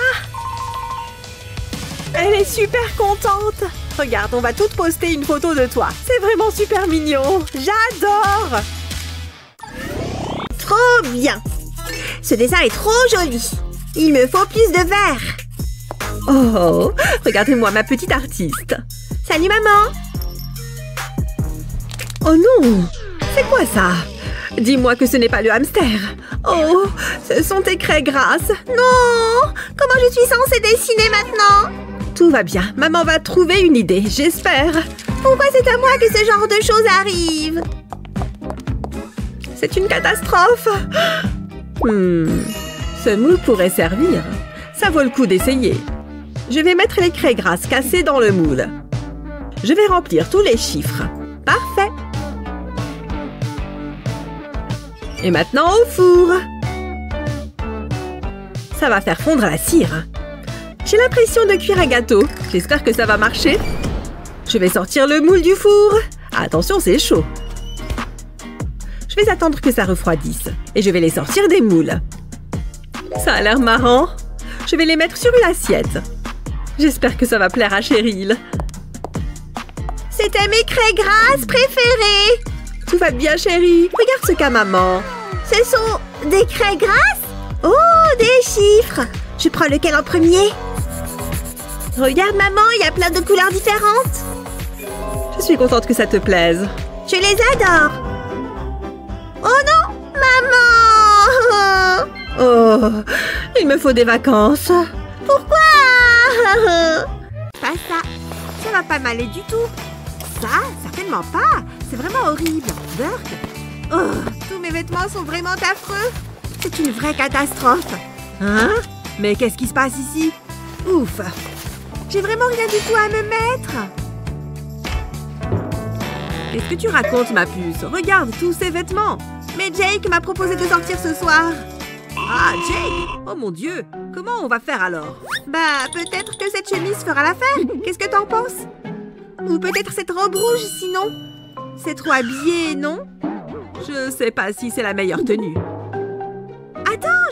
Elle est super contente! Regarde, on va toutes poster une photo de toi. C'est vraiment super mignon! J'adore! Trop bien! Ce dessin est trop joli. Il me faut plus de vert. Oh, regardez-moi ma petite artiste. Salut maman! Oh non! C'est quoi ça? Dis-moi que ce n'est pas le hamster. Oh, ce sont tes craies grasses. Non! Comment je suis censée dessiner maintenant? Tout va bien. Maman va trouver une idée, j'espère. Pourquoi c'est à moi que ce genre de choses arrive? C'est une catastrophe. Ce moule pourrait servir. Ça vaut le coup d'essayer. Je vais mettre les craies grasses cassées dans le moule. Je vais remplir tous les chiffres. Parfait. Et maintenant au four. Ça va faire fondre la cire. J'ai l'impression de cuire un gâteau. J'espère que ça va marcher. Je vais sortir le moule du four. Attention, c'est chaud. Je vais attendre que ça refroidisse. Et je vais les sortir des moules. Ça a l'air marrant. Je vais les mettre sur une assiette. J'espère que ça va plaire à Cheryl. C'était mes craies grasses préférées. Tout va bien, chérie. Regarde ce qu'a maman. Ce sont des craies grasses? Oh, des chiffres. Je prends lequel en premier? Regarde, maman, il y a plein de couleurs différentes. Je suis contente que ça te plaise. Je les adore. Oh non, maman! Oh, il me faut des vacances. Pourquoi? Pas ça. Ça va pas m'aller du tout. Ça, certainement pas. C'est vraiment horrible. Burk. Oh, tous mes vêtements sont vraiment affreux. C'est une vraie catastrophe. Hein? Mais qu'est-ce qui se passe ici? Ouf. J'ai vraiment rien du tout à me mettre. Qu'est-ce que tu racontes, ma puce? Regarde tous ces vêtements. Mais Jake m'a proposé de sortir ce soir. Ah, Jake! Oh mon Dieu! Comment on va faire alors? Bah, peut-être que cette chemise fera l'affaire. Qu'est-ce que t'en penses? Ou peut-être cette robe rouge, sinon? C'est trop habillé, non? Je sais pas si c'est la meilleure tenue.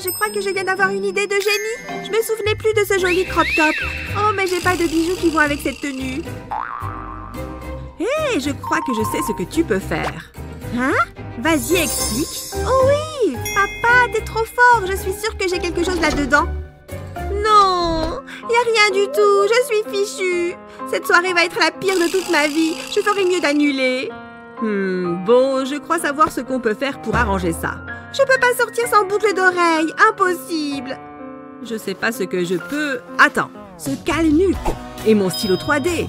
je crois que je viens d'avoir une idée de génie. Je me souvenais plus de ce joli crop top. Oh, mais j'ai pas de bijoux qui vont avec cette tenue. Hé, je crois que je sais ce que tu peux faire. Hein? Vas-y, explique. Oh oui! Papa, t'es trop fort. Je suis sûre que j'ai quelque chose là-dedans. Non! Y a rien du tout. Je suis fichue. Cette soirée va être la pire de toute ma vie. Je ferais mieux d'annuler. Bon, je crois savoir ce qu'on peut faire pour arranger ça. Je peux pas sortir sans boucle d'oreille. Impossible. Je sais pas ce que je peux... Attends, ce cale-nuque et mon stylo 3D.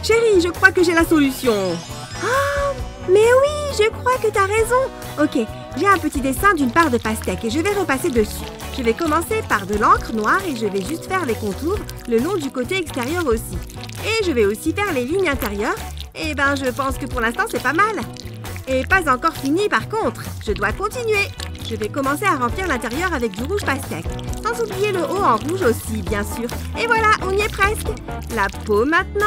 Chérie, je crois que j'ai la solution. Oh, mais oui, je crois que t'as raison. Ok, j'ai un petit dessin d'une part de pastèque et je vais repasser dessus. Je vais commencer par de l'encre noire et je vais juste faire les contours le long du côté extérieur aussi. Et je vais aussi faire les lignes intérieures. Eh ben, je pense que pour l'instant, c'est pas mal. Et pas encore fini par contre. Je dois continuer. Je vais commencer à remplir l'intérieur avec du rouge pastèque. Sans oublier le haut en rouge aussi, bien sûr. Et voilà, on y est presque. La peau maintenant.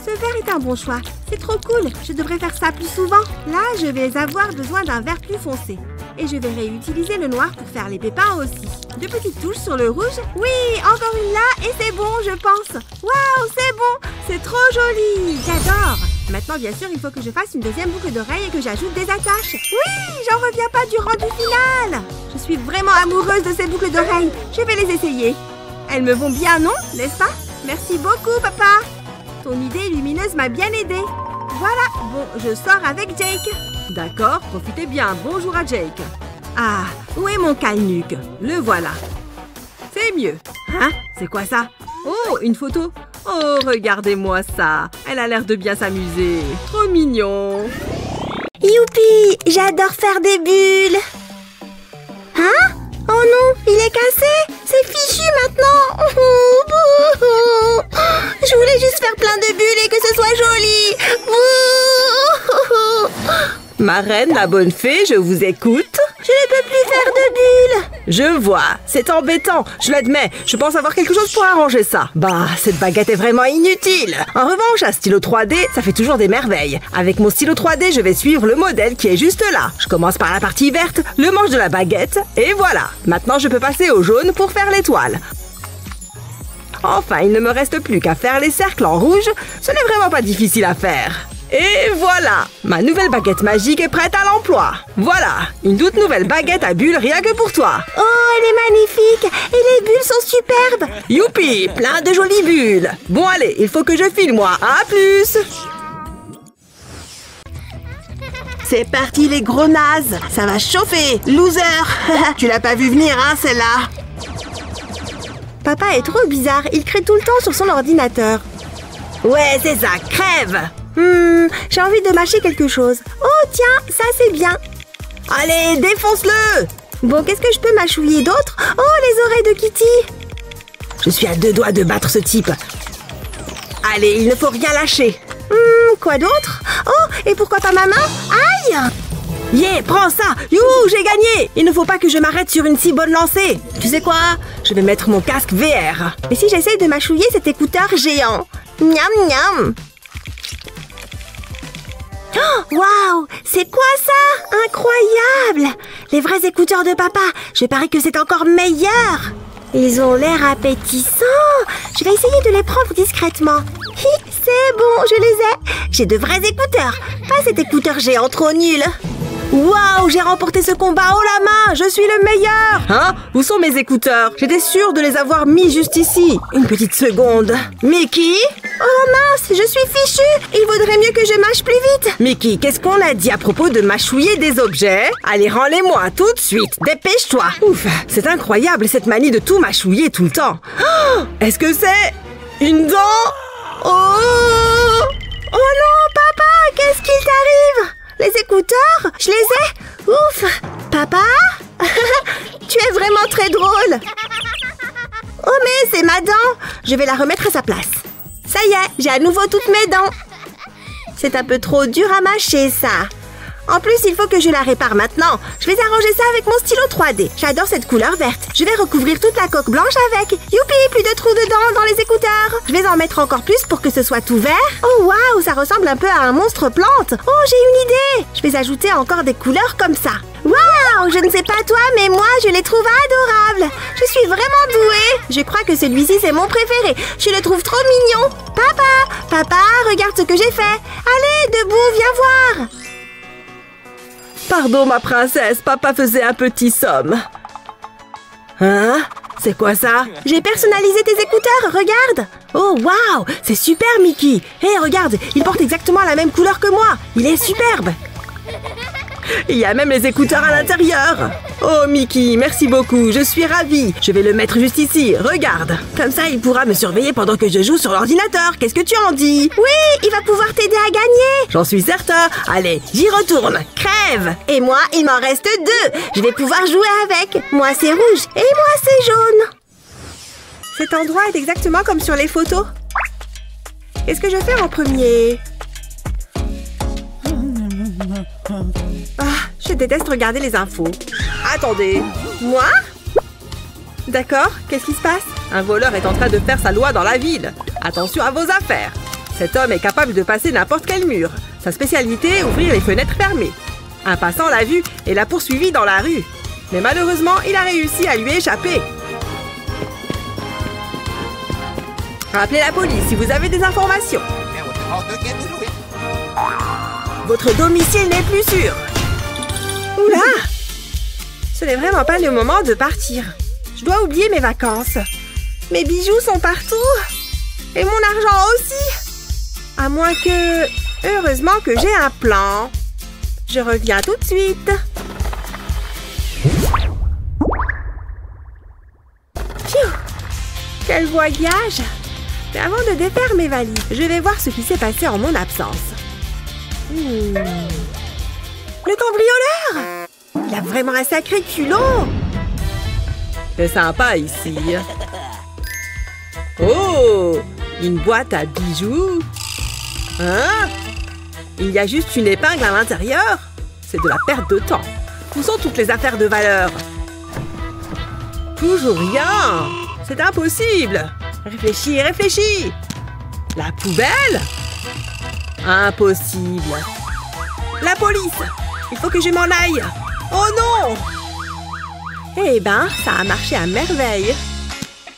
Ce vert est un bon choix. C'est trop cool. Je devrais faire ça plus souvent. Là, je vais avoir besoin d'un vert plus foncé. Et je vais réutiliser le noir pour faire les pépins aussi. Deux petites touches sur le rouge. Oui, encore une là et c'est bon, je pense. Waouh, c'est bon. C'est trop joli. J'adore. Maintenant, bien sûr, il faut que je fasse une deuxième boucle d'oreille et que j'ajoute des attaches. Oui, j'en reviens pas du rendu final. Je suis vraiment amoureuse de ces boucles d'oreilles. Je vais les essayer. Elles me vont bien, non? N'est-ce pas? Merci beaucoup, papa. Ton idée lumineuse m'a bien aidée. Voilà, bon, je sors avec Jake. D'accord, profitez bien. Bonjour à Jake. Ah, où est mon cale-nuque? Le voilà. C'est mieux. Hein? C'est quoi ça? Oh, une photo. Oh, regardez-moi ça. Elle a l'air de bien s'amuser. Trop mignon. Youpi, j'adore faire des bulles. Hein? Oh non, il est cassé. C'est fichu maintenant. Je voulais juste faire plein de bulles et que ce soit joli. Ma reine, la bonne fée, je vous écoute. Je ne peux plus faire de bulles. Je vois, c'est embêtant, je l'admets. Je pense avoir quelque chose pour arranger ça. Bah, cette baguette est vraiment inutile. En revanche, un stylo 3D, ça fait toujours des merveilles. Avec mon stylo 3D, je vais suivre le modèle qui est juste là. Je commence par la partie verte, le manche de la baguette, et voilà. Maintenant, je peux passer au jaune pour faire l'étoile. Enfin, il ne me reste plus qu'à faire les cercles en rouge. Ce n'est vraiment pas difficile à faire. Et voilà, ma nouvelle baguette magique est prête à l'emploi. Voilà, une toute nouvelle baguette à bulles rien que pour toi. Oh, elle est magnifique et les bulles sont superbes. Youpi, plein de jolies bulles. Bon allez, il faut que je file moi. À plus. C'est parti les gros nazes. Ça va chauffer, loser. Tu l'as pas vu venir, hein, celle-là. Papa est trop bizarre, il crée tout le temps sur son ordinateur. Ouais, c'est ça, crève. J'ai envie de mâcher quelque chose. Oh tiens, ça c'est bien. Allez, défonce-le. Bon, qu'est-ce que je peux mâchouiller d'autre? Oh, les oreilles de Kitty. Je suis à 2 doigts de battre ce type. Allez, il ne faut rien lâcher. Quoi d'autre? Oh, et pourquoi pas ma main? Aïe! Yeah, prends ça. Youhou, j'ai gagné. Il ne faut pas que je m'arrête sur une si bonne lancée. Tu sais quoi? Je vais mettre mon casque VR. Mais si j'essaye de mâchouiller cet écouteur géant? Miam, miam. Oh, waouh! C'est quoi ça? Incroyable! Les vrais écouteurs de papa. Je parie que c'est encore meilleur. Ils ont l'air appétissants. Je vais essayer de les prendre discrètement. Hi, c'est bon, je les ai. J'ai de vrais écouteurs. Pas cet écouteur géant trop nul. Waouh, j'ai remporté ce combat haut la main. Je suis le meilleur. Hein? Où sont mes écouteurs? J'étais sûre de les avoir mis juste ici. Une petite seconde. Mickey? Oh mince, je suis fichue. Il vaudrait mieux que je mâche plus vite. Mickey, qu'est-ce qu'on a dit à propos de mâchouiller des objets? Allez, rends-les-moi tout de suite. Dépêche-toi. Ouf, c'est incroyable cette manie de tout mâchouiller tout le temps. Oh, est-ce que c'est une dent? Oh! Oh non, papa, qu'est-ce qu'il t'arrive? Les écouteurs? Je les ai? Ouf! Papa? Tu es vraiment très drôle! Oh mais c'est ma dent! Je vais la remettre à sa place. Ça y est, j'ai à nouveau toutes mes dents. C'est un peu trop dur à mâcher, ça. En plus, il faut que je la répare maintenant. Je vais arranger ça avec mon stylo 3D. J'adore cette couleur verte. Je vais recouvrir toute la coque blanche avec. Youpi, plus de trous dedans dans les écouteurs. Je vais en mettre encore plus pour que ce soit tout vert. Oh waouh, ça ressemble un peu à un monstre plante. Oh, j'ai une idée. Je vais ajouter encore des couleurs comme ça. Ouais, Waouh! Je ne sais pas toi, mais moi, je les trouve adorables. Je suis vraiment douée. Je crois que celui-ci, c'est mon préféré. Je le trouve trop mignon. Papa, regarde ce que j'ai fait. Allez, debout, viens voir. Pardon, ma princesse, papa faisait un petit somme. Hein? C'est quoi ça? J'ai personnalisé tes écouteurs, regarde. Oh, waouh! C'est super, Mickey. Hé, regarde, il porte exactement la même couleur que moi. Il est superbe. Il y a même les écouteurs à l'intérieur. Oh, Mickey, merci beaucoup. Je suis ravie. Je vais le mettre juste ici. Regarde. Comme ça, il pourra me surveiller pendant que je joue sur l'ordinateur. Qu'est-ce que tu en dis? Oui, il va pouvoir t'aider à gagner. J'en suis certain. Allez, j'y retourne. Crève. Et moi, il m'en reste 2. Je vais pouvoir jouer avec. Moi, c'est rouge et moi, c'est jaune. Cet endroit est exactement comme sur les photos. Qu'est-ce que je fais en premier? Ah, je déteste regarder les infos. Attendez. Moi? D'accord, qu'est-ce qui se passe? Un voleur est en train de faire sa loi dans la ville. Attention à vos affaires. Cet homme est capable de passer n'importe quel mur. Sa spécialité, ouvrir les fenêtres fermées. Un passant l'a vu et l'a poursuivi dans la rue. Mais malheureusement, il a réussi à lui échapper. Rappelez la police si vous avez des informations. Votre domicile n'est plus sûr. Oula! Ce n'est vraiment pas le moment de partir. Je dois oublier mes vacances. Mes bijoux sont partout. Et mon argent aussi. À moins que... Heureusement que j'ai un plan. Je reviens tout de suite. Pfiou! Quel voyage! Mais avant de défaire mes valises, je vais voir ce qui s'est passé en mon absence. Le cambrioleur! Il a vraiment un sacré culot! C'est sympa ici. Oh! Une boîte à bijoux? Hein? Il y a juste une épingle à l'intérieur? C'est de la perte de temps. Où sont toutes les affaires de valeur? Toujours rien! C'est impossible! Réfléchis, réfléchis! La poubelle? Impossible! La police! Il faut que je m'en aille! Oh non! Eh ben, ça a marché à merveille!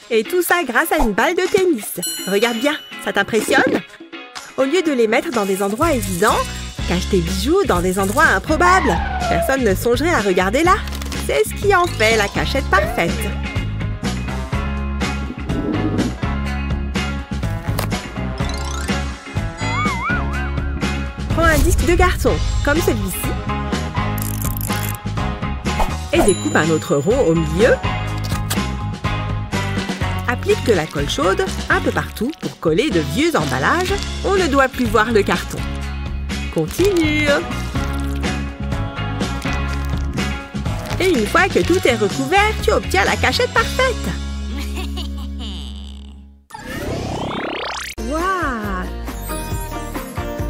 Et tout ça grâce à une balle de tennis. Regarde bien, ça t'impressionne? Au lieu de les mettre dans des endroits évidents, cache tes bijoux dans des endroits improbables. Personne ne songerait à regarder là. C'est ce qui en fait la cachette parfaite. Prends un disque de carton, comme celui-ci, et découpe un autre rond au milieu. applique de la colle chaude un peu partout pour coller de vieux emballages. On ne doit plus voir le carton. Continue. Et une fois que tout est recouvert, tu obtiens la cachette parfaite. Waouh!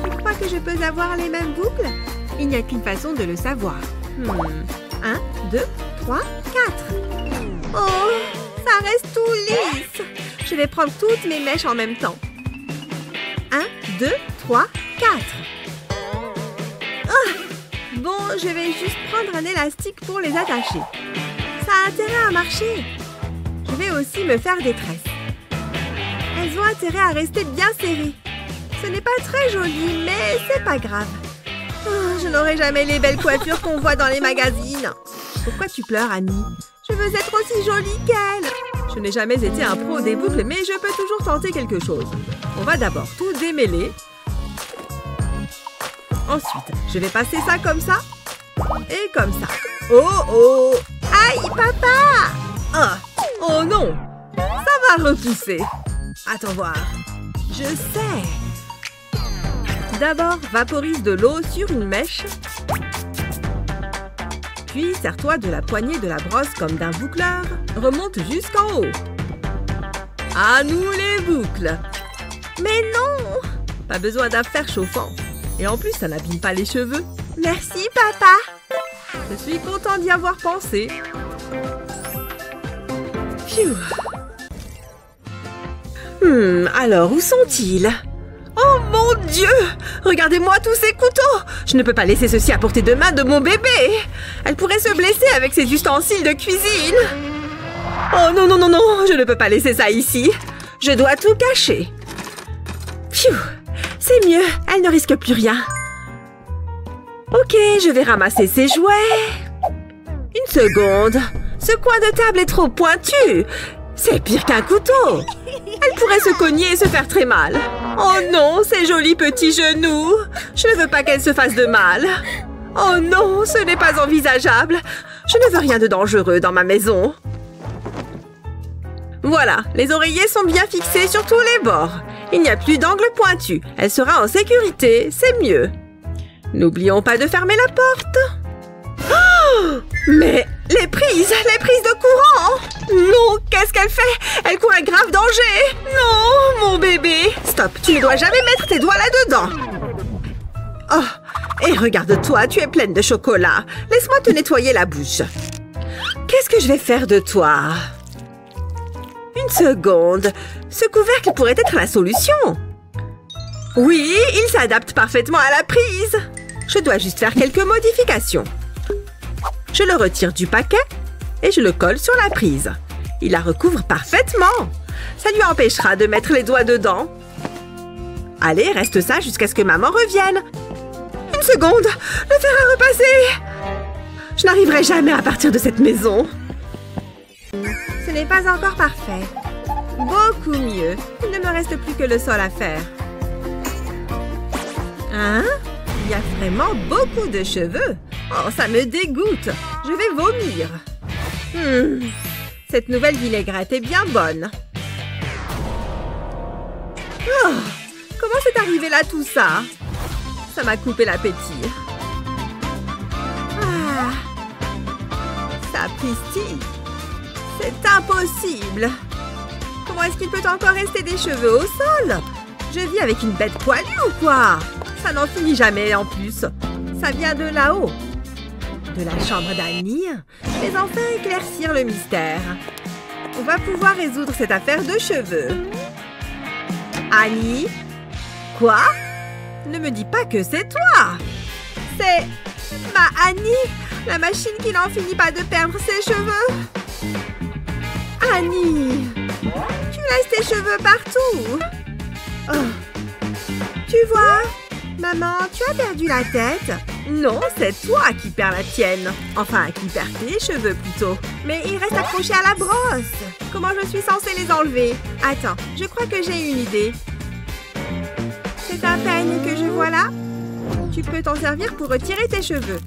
Tu crois que je peux avoir les mêmes boucles? Il n'y a qu'une façon de le savoir. 1, 2, 3, 4. Oh, ça reste tout lisse. Je vais prendre toutes mes mèches en même temps. 1, 2, 3, 4. Bon, je vais juste prendre un élastique pour les attacher. Ça a intérêt à marcher. Je vais aussi me faire des tresses. Elles ont intérêt à rester bien serrées. Ce n'est pas très joli, mais c'est pas grave. Oh, je n'aurai jamais les belles coiffures qu'on voit dans les magazines. Pourquoi tu pleures, Annie? Je veux être aussi jolie qu'elle. Je n'ai jamais été un pro des boucles, mais je peux toujours tenter quelque chose. On va d'abord tout démêler. Ensuite, je vais passer ça comme ça et comme ça. Oh oh! Aïe, papa! Ah! Oh non! Ça va repousser. Attends voir. Je sais. D'abord, vaporise de l'eau sur une mèche. Puis, serre-toi de la poignée de la brosse comme d'un boucleur. Remonte jusqu'en haut. À nous les boucles! Mais non! Pas besoin d'un fer chauffant. Et en plus, ça n'abîme pas les cheveux. Merci, papa! Je suis content d'y avoir pensé. Phew. Alors, où sont-ils? Oh Mon Dieu! Regardez-moi tous ces couteaux! Je ne peux pas laisser ceci à portée de main de mon bébé! Elle pourrait se blesser avec ses ustensiles de cuisine! Oh non, non, non, non! Je ne peux pas laisser ça ici! Je dois tout cacher! Pfiou! C'est mieux, elle ne risque plus rien. Ok, je vais ramasser ses jouets. Une seconde. Ce coin de table est trop pointu. C'est pire qu'un couteau. Elle pourrait se cogner et se faire très mal. Oh non, ses jolis petits genoux. Je ne veux pas qu'elle se fasse de mal. Oh non, ce n'est pas envisageable. Je ne veux rien de dangereux dans ma maison. Voilà, les oreillers sont bien fixés sur tous les bords. Il n'y a plus d'angle pointu. Elle sera en sécurité, c'est mieux. N'oublions pas de fermer la porte. Oh, mais les prises de courant! Non, qu'est-ce qu'elle fait? Elle court un grave danger! Non, mon bébé! Stop, tu ne dois jamais mettre tes doigts là-dedans! Oh, et regarde-toi, tu es pleine de chocolat. Laisse-moi te nettoyer la bouche. Qu'est-ce que je vais faire de toi? Une seconde. Ce couvercle pourrait être la solution. Oui, il s'adapte parfaitement à la prise. Je dois juste faire quelques modifications. Je le retire du paquet et je le colle sur la prise. Il la recouvre parfaitement. Ça lui empêchera de mettre les doigts dedans. Allez, reste ça jusqu'à ce que maman revienne. Une seconde, le fer a repassé. Je n'arriverai jamais à partir de cette maison. Ce n'est pas encore parfait. Beaucoup mieux. Il ne me reste plus que le sol à faire. Hein? Il y a vraiment beaucoup de cheveux. Oh, ça me dégoûte. Je vais vomir. Cette nouvelle vinaigrette est bien bonne. Oh, comment c'est arrivé là tout ça? Ça m'a coupé l'appétit. Ah, sapristi. C'est impossible. Comment est-ce qu'il peut encore rester des cheveux au sol? Je vis avec une bête poilue ou quoi? Ça n'en finit jamais en plus. Ça vient de là-haut. De la chambre d'Annie. Mais enfin éclaircir le mystère. On va pouvoir résoudre cette affaire de cheveux. Annie? Quoi? Ne me dis pas que c'est toi! C'est ma Annie, la machine qui n'en finit pas de perdre ses cheveux. Annie, tu laisses tes cheveux partout. Oh. Tu vois, maman, tu as perdu la tête. Non, c'est toi qui perds la tienne. Enfin, qui perds tes cheveux plutôt. Mais ils restent accrochés à la brosse. Comment je suis censée les enlever? Attends, je crois que j'ai une idée. C'est un peigne que je vois là. Tu peux t'en servir pour retirer tes cheveux.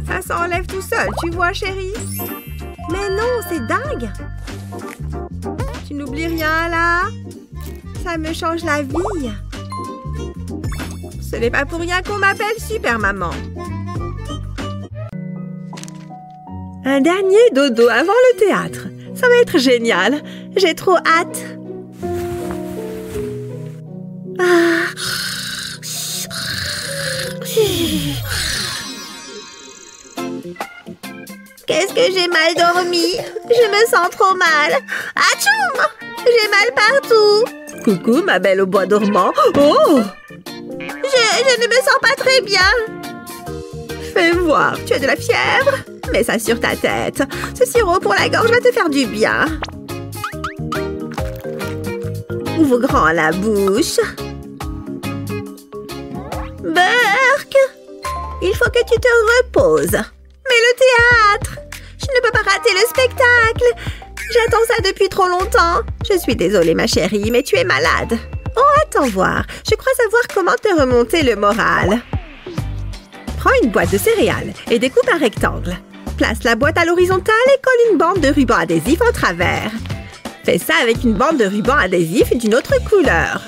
Ça s'enlève tout seul, tu vois, chérie? Mais non, c'est dingue! Tu n'oublies rien, là? Ça me change la vie. Ce n'est pas pour rien qu'on m'appelle Super Maman. Un dernier dodo avant le théâtre. Ça va être génial. J'ai trop hâte. Ah. Qu'est-ce que j'ai mal dormi? Je me sens trop mal. Atchoum! J'ai mal partout. Coucou, ma belle au bois dormant. Oh! Je ne me sens pas très bien. Fais voir, tu as de la fièvre? Mets ça sur ta tête. Ce sirop pour la gorge va te faire du bien. Ouvre grand la bouche. Burk! Il faut que tu te reposes. Mais le théâtre! Je ne peux pas rater le spectacle! J'attends ça depuis trop longtemps. Je suis désolée, ma chérie, mais tu es malade. Oh, attends voir. Je crois savoir comment te remonter le moral. Prends une boîte de céréales et découpe un rectangle. Place la boîte à l'horizontale et colle une bande de ruban adhésif en travers. Fais ça avec une bande de ruban adhésif d'une autre couleur.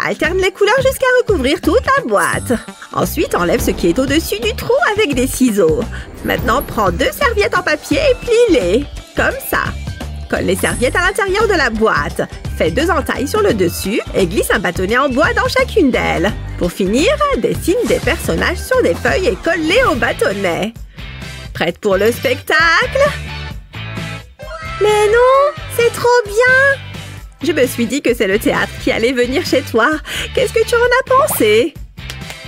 Alterne les couleurs jusqu'à recouvrir toute la boîte. Ensuite, enlève ce qui est au-dessus du trou avec des ciseaux. Maintenant, prends 2 serviettes en papier et plie-les. Comme ça. Colle les serviettes à l'intérieur de la boîte. Fais 2 entailles sur le dessus et glisse un bâtonnet en bois dans chacune d'elles. Pour finir, dessine des personnages sur des feuilles et colle-les au bâtonnet. Prête pour le spectacle? Mais non, c'est trop bien! Je me suis dit que c'est le théâtre qui allait venir chez toi. Qu'est-ce que tu en as pensé?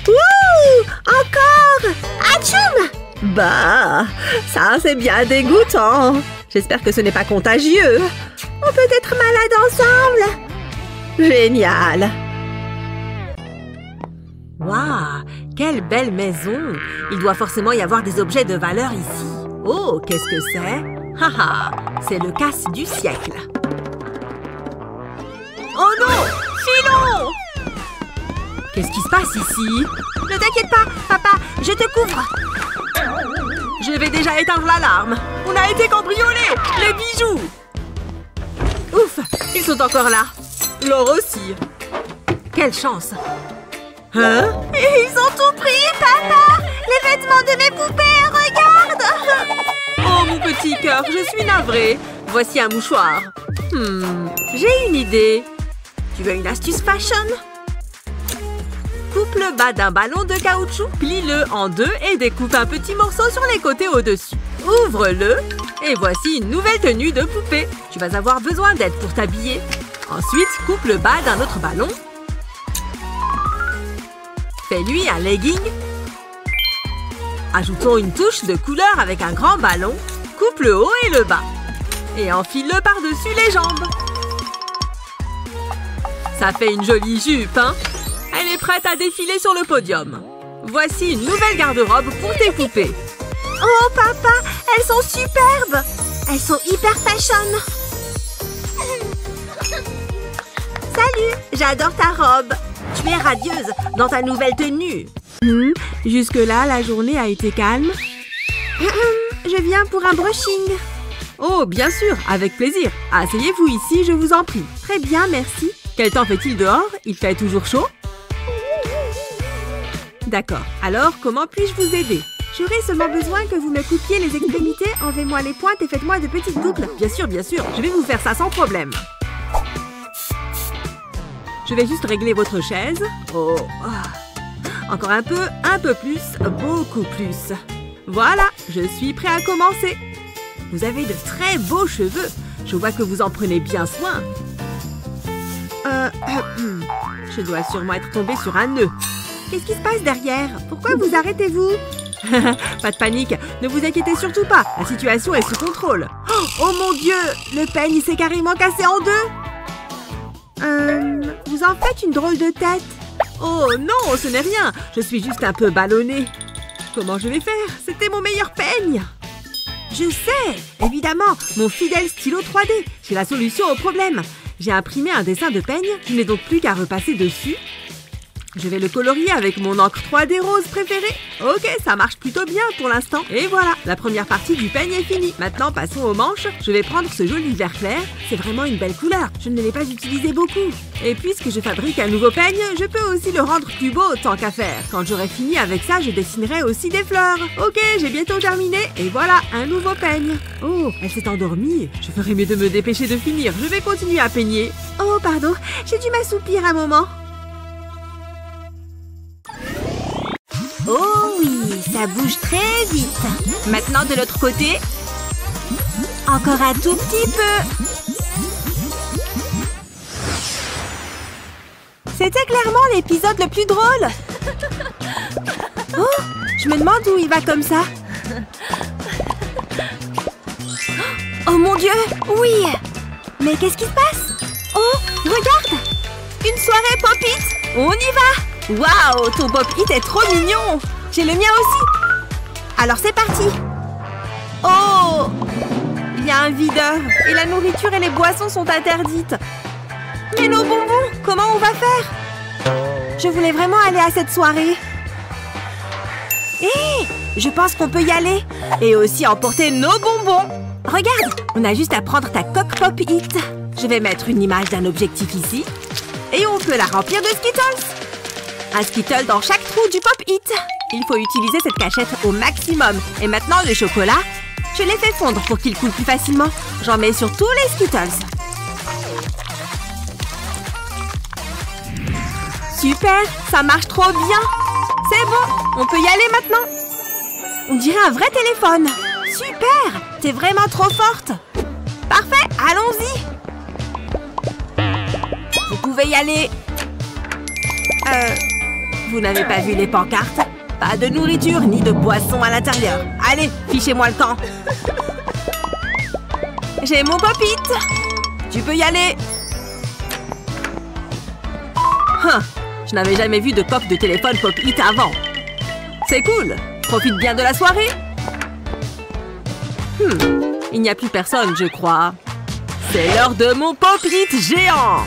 Wouh! Encore! Atchoum! Bah, ça c'est bien dégoûtant. J'espère que ce n'est pas contagieux. On peut être malade ensemble. Génial. Waouh, quelle belle maison! Il doit forcément y avoir des objets de valeur ici. Oh, qu'est-ce que c'est? Haha, c'est le casse du siècle. Oh non! Filon! Qu'est-ce qui se passe ici? Ne t'inquiète pas, papa, je te couvre. Je vais déjà éteindre l'alarme. On a été cambriolés! Les bijoux! Ouf! Ils sont encore là. L'or aussi. Quelle chance! Hein? Ils ont tout pris, papa! Les vêtements de mes poupées, regarde! Oh, mon petit cœur, je suis navrée. Voici un mouchoir. J'ai une idée. Tu veux une astuce fashion? Coupe le bas d'un ballon de caoutchouc, plie-le en deux et découpe un petit morceau sur les côtés au-dessus. Ouvre-le et voici une nouvelle tenue de poupée. Tu vas avoir besoin d'aide pour t'habiller. Ensuite, coupe le bas d'un autre ballon. Fais-lui un legging. Ajoutons une touche de couleur avec un grand ballon. Coupe le haut et le bas. Et enfile-le par-dessus les jambes. Ça fait une jolie jupe, hein? Elle est prête à défiler sur le podium. Voici une nouvelle garde-robe pour tes poupées. Oh, papa, elles sont superbes! Elles sont hyper fashion. Salut, j'adore ta robe. Tu es radieuse dans ta nouvelle tenue. Jusque-là, la journée a été calme. Je viens pour un brushing. Oh, bien sûr, avec plaisir. Asseyez-vous ici, je vous en prie. Très bien, merci. Quel temps fait-il dehors? Il fait toujours chaud? D'accord. Alors, comment puis-je vous aider? J'aurais seulement besoin que vous me coupiez les extrémités, enlevez-moi les pointes et faites-moi de petites boucles. Bien sûr, bien sûr. Je vais vous faire ça sans problème. Je vais juste régler votre chaise. Oh. Encore un peu plus, beaucoup plus. Voilà, je suis prêt à commencer. Vous avez de très beaux cheveux. Je vois que vous en prenez bien soin. Je dois sûrement être tombée sur un nœud. Qu'est-ce qui se passe derrière? Pourquoi vous arrêtez-vous? Pas de panique, ne vous inquiétez surtout pas. La situation est sous contrôle. Oh mon Dieu! Le peigne s'est carrément cassé en deux. Vous en faites une drôle de tête. Oh non, ce n'est rien. Je suis juste un peu ballonnée. Comment je vais faire? C'était mon meilleur peigne. Je sais, évidemment, mon fidèle stylo 3D. J'ai la solution au problème. J'ai imprimé un dessin de peigne. Je n'ai donc plus qu'à repasser dessus. Je vais le colorier avec mon encre 3D rose préférée. Ok, ça marche plutôt bien pour l'instant. Et voilà, la première partie du peigne est finie. Maintenant, passons aux manches. Je vais prendre ce joli vert clair. C'est vraiment une belle couleur. Je ne l'ai pas utilisé beaucoup. Et puisque je fabrique un nouveau peigne, je peux aussi le rendre plus beau tant qu'à faire. Quand j'aurai fini avec ça, je dessinerai aussi des fleurs. Ok, j'ai bientôt terminé. Et voilà, un nouveau peigne. Oh, elle s'est endormie. Je ferais mieux de me dépêcher de finir. Je vais continuer à peigner. Oh, pardon, j'ai dû m'assoupir un moment. Oh oui, ça bouge très vite. Maintenant de l'autre côté. Encore un tout petit peu. C'était clairement l'épisode le plus drôle. Oh, je me demande où il va comme ça. Oh mon Dieu, oui. Mais qu'est-ce qui se passe? Oh, regarde. Une soirée pop-it. On y va. Waouh, ton pop-it est trop mignon. J'ai le mien aussi. Alors c'est parti. Oh, il y a un videur. Et la nourriture et les boissons sont interdites. Mais nos bonbons, comment on va faire? Je voulais vraiment aller à cette soirée. Hé, je pense qu'on peut y aller. Et aussi emporter nos bonbons. Regarde, on a juste à prendre ta coque pop-it. Je vais mettre une image d'un objectif ici. Et on peut la remplir de Skittles. Un Skittle dans chaque trou du pop-it. Il faut utiliser cette cachette au maximum. Et maintenant, le chocolat, je l'ai fait fondre pour qu'il coule plus facilement. J'en mets sur tous les Skittles. Super, ça marche trop bien. C'est bon, on peut y aller maintenant. On dirait un vrai téléphone. Super, t'es vraiment trop forte. Parfait, allons-y. pouvez y aller. Vous n'avez pas vu les pancartes? Pas de nourriture ni de boisson à l'intérieur. Allez, fichez-moi le camp. J'ai mon Pop-It. Tu peux y aller. Je n'avais jamais vu de coque de téléphone Pop-It avant. C'est cool. Profite bien de la soirée. Il n'y a plus personne, je crois. C'est l'heure de mon Pop-It géant.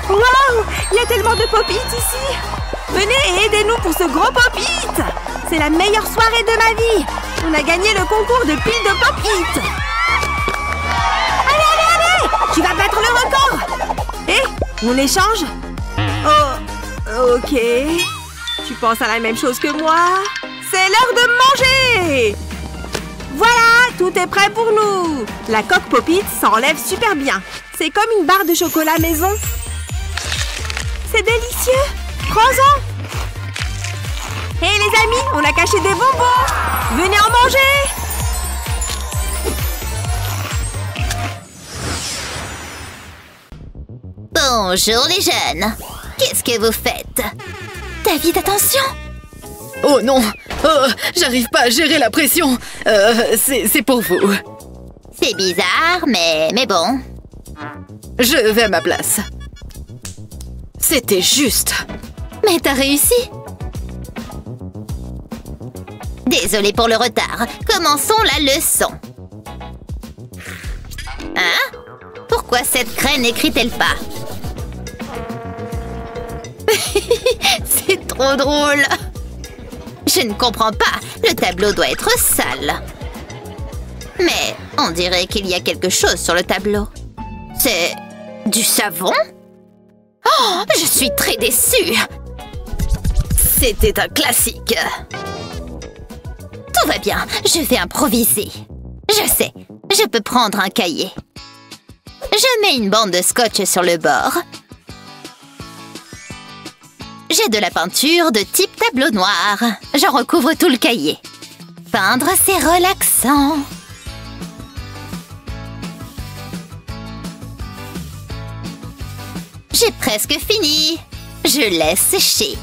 Waouh! Il y a tellement de Pop-It ici. Venez et aidez-nous pour ce gros Pop-It. C'est la meilleure soirée de ma vie. On a gagné le concours de pile de Pop-It. Allez, allez, allez! Tu vas battre le record. On échange? Oh, ok. Tu penses à la même chose que moi? C'est l'heure de manger! Voilà, tout est prêt pour nous. La coque Pop-It s'enlève super bien. C'est comme une barre de chocolat maison. C'est délicieux. Prends-en. Hé les amis, on a caché des bonbons. Venez en manger. Bonjour les jeunes. Qu'est-ce que vous faites? David, attention! Oh non! J'arrive pas à gérer la pression. C'est pour vous. C'est bizarre, mais bon. Je vais à ma place. C'était juste. Mais t'as réussi! Désolée pour le retard. Commençons la leçon. Hein? Pourquoi cette craie n'écrit-elle pas? C'est trop drôle. Je ne comprends pas. Le tableau doit être sale. Mais on dirait qu'il y a quelque chose sur le tableau. C'est du savon? Oh, je suis très déçue. C'était un classique. Tout va bien, je vais improviser. Je sais, je peux prendre un cahier. Je mets une bande de scotch sur le bord. J'ai de la peinture de type tableau noir. J'en recouvre tout le cahier. Peindre, c'est relaxant. J'ai presque fini. Je laisse sécher.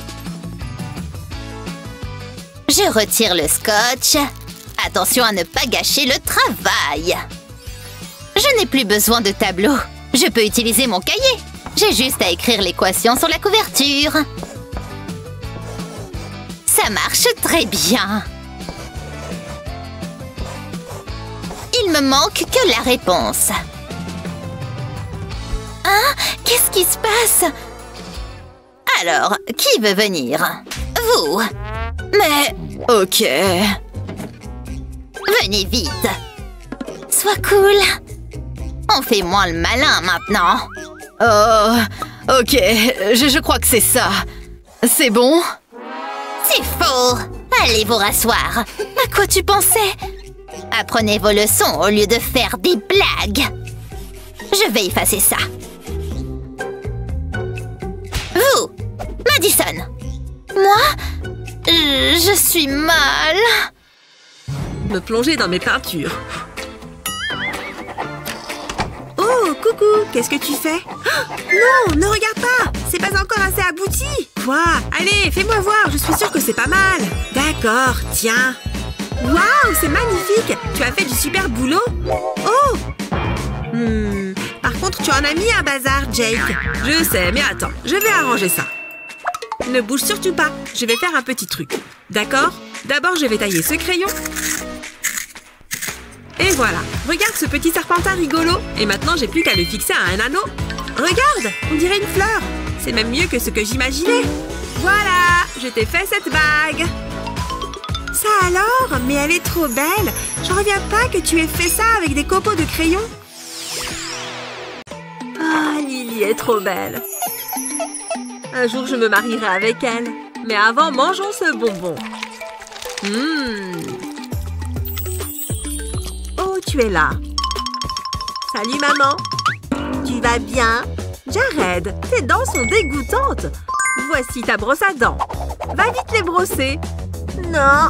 Je retire le scotch. Attention à ne pas gâcher le travail. Je n'ai plus besoin de tableau. Je peux utiliser mon cahier. J'ai juste à écrire l'équation sur la couverture. Ça marche très bien. Il me manque que la réponse. Hein? Qu'est-ce qui se passe? Alors, qui veut venir? Vous. Mais... Ok. Venez vite. Sois cool. On fait moins le malin maintenant. Oh, ok. Je crois que c'est ça. C'est bon? C'est faux. Allez vous rasseoir. À quoi tu pensais? Apprenez vos leçons au lieu de faire des blagues. Je vais effacer ça. Vous, Madison. Moi? Je suis mal. Me plonger dans mes peintures. Oh, coucou, qu'est-ce que tu fais? Oh, non, ne regarde pas. C'est pas encore assez abouti. Quoi? Allez, fais-moi voir, je suis sûre que c'est pas mal. D'accord, tiens. Waouh, c'est magnifique. Tu as fait du super boulot. Oh. Par contre, tu en as mis un bazar, Jake. Je sais, mais attends, je vais arranger ça. Ne bouge surtout pas, je vais faire un petit truc. D'accord? D'abord, je vais tailler ce crayon. Et voilà, regarde ce petit serpentin rigolo. Et maintenant, j'ai plus qu'à le fixer à un anneau. Regarde, on dirait une fleur. C'est même mieux que ce que j'imaginais. Voilà, je t'ai fait cette bague. Ça alors? Mais elle est trop belle. J'en reviens pas que tu aies fait ça avec des copeaux de crayon. Ah, Lily est trop belle. Un jour, je me marierai avec elle. Mais avant, mangeons ce bonbon. Oh, tu es là. Salut, maman. Tu vas bien? Jared, tes dents sont dégoûtantes. Voici ta brosse à dents. Va vite les brosser. Non.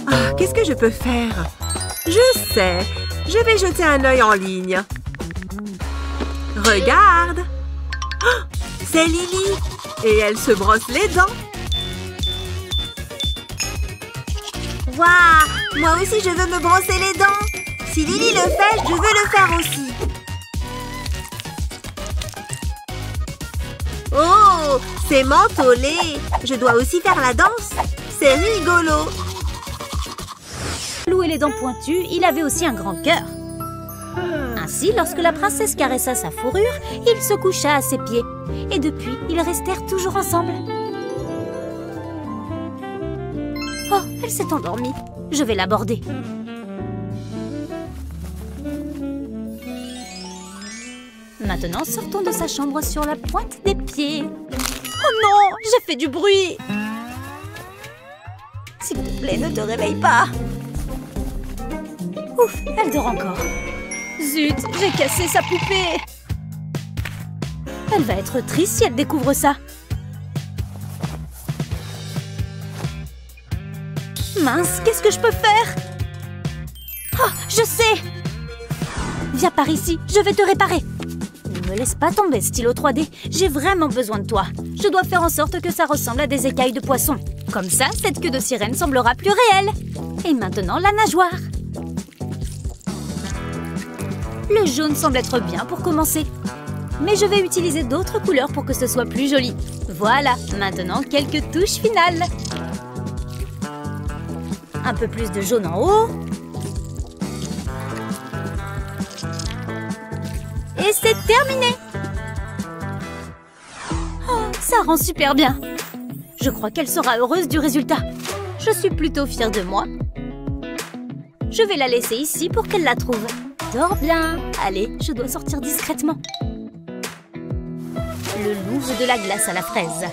Ah, qu'est-ce que je peux faire? Je sais. Je vais jeter un œil en ligne. Regarde! Oh, c'est Lily! Et elle se brosse les dents. Waouh! Moi aussi, je veux me brosser les dents. Si Lily le fait, je veux le faire aussi. Oh! C'est mentholé. Je dois aussi faire la danse. C'est rigolo. Lou et les dents pointues, il avait aussi un grand cœur. Ainsi, lorsque la princesse caressa sa fourrure, il se coucha à ses pieds. Et depuis, ils restèrent toujours ensemble. Oh, elle s'est endormie. Je vais l'aborder. Maintenant, sortons de sa chambre sur la pointe des pieds. Oh non, j'ai fait du bruit. S'il te plaît, ne te réveille pas. Ouf, elle dort encore. Zut, j'ai cassé sa poupée. Elle va être triste si elle découvre ça. Mince, qu'est-ce que je peux faire? Oh, je sais! Viens par ici, je vais te réparer. Ne me laisse pas tomber, stylo 3D. J'ai vraiment besoin de toi. Je dois faire en sorte que ça ressemble à des écailles de poisson. Comme ça, cette queue de sirène semblera plus réelle. Et maintenant, la nageoire. Le jaune semble être bien pour commencer. Mais je vais utiliser d'autres couleurs pour que ce soit plus joli. Voilà, maintenant quelques touches finales. Un peu plus de jaune en haut. Et c'est terminé! Oh, ça rend super bien. Je crois qu'elle sera heureuse du résultat. Je suis plutôt fière de moi. Je vais la laisser ici pour qu'elle la trouve. Dors bien. Allez, je dois sortir discrètement. Le loup veut de la glace à la fraise.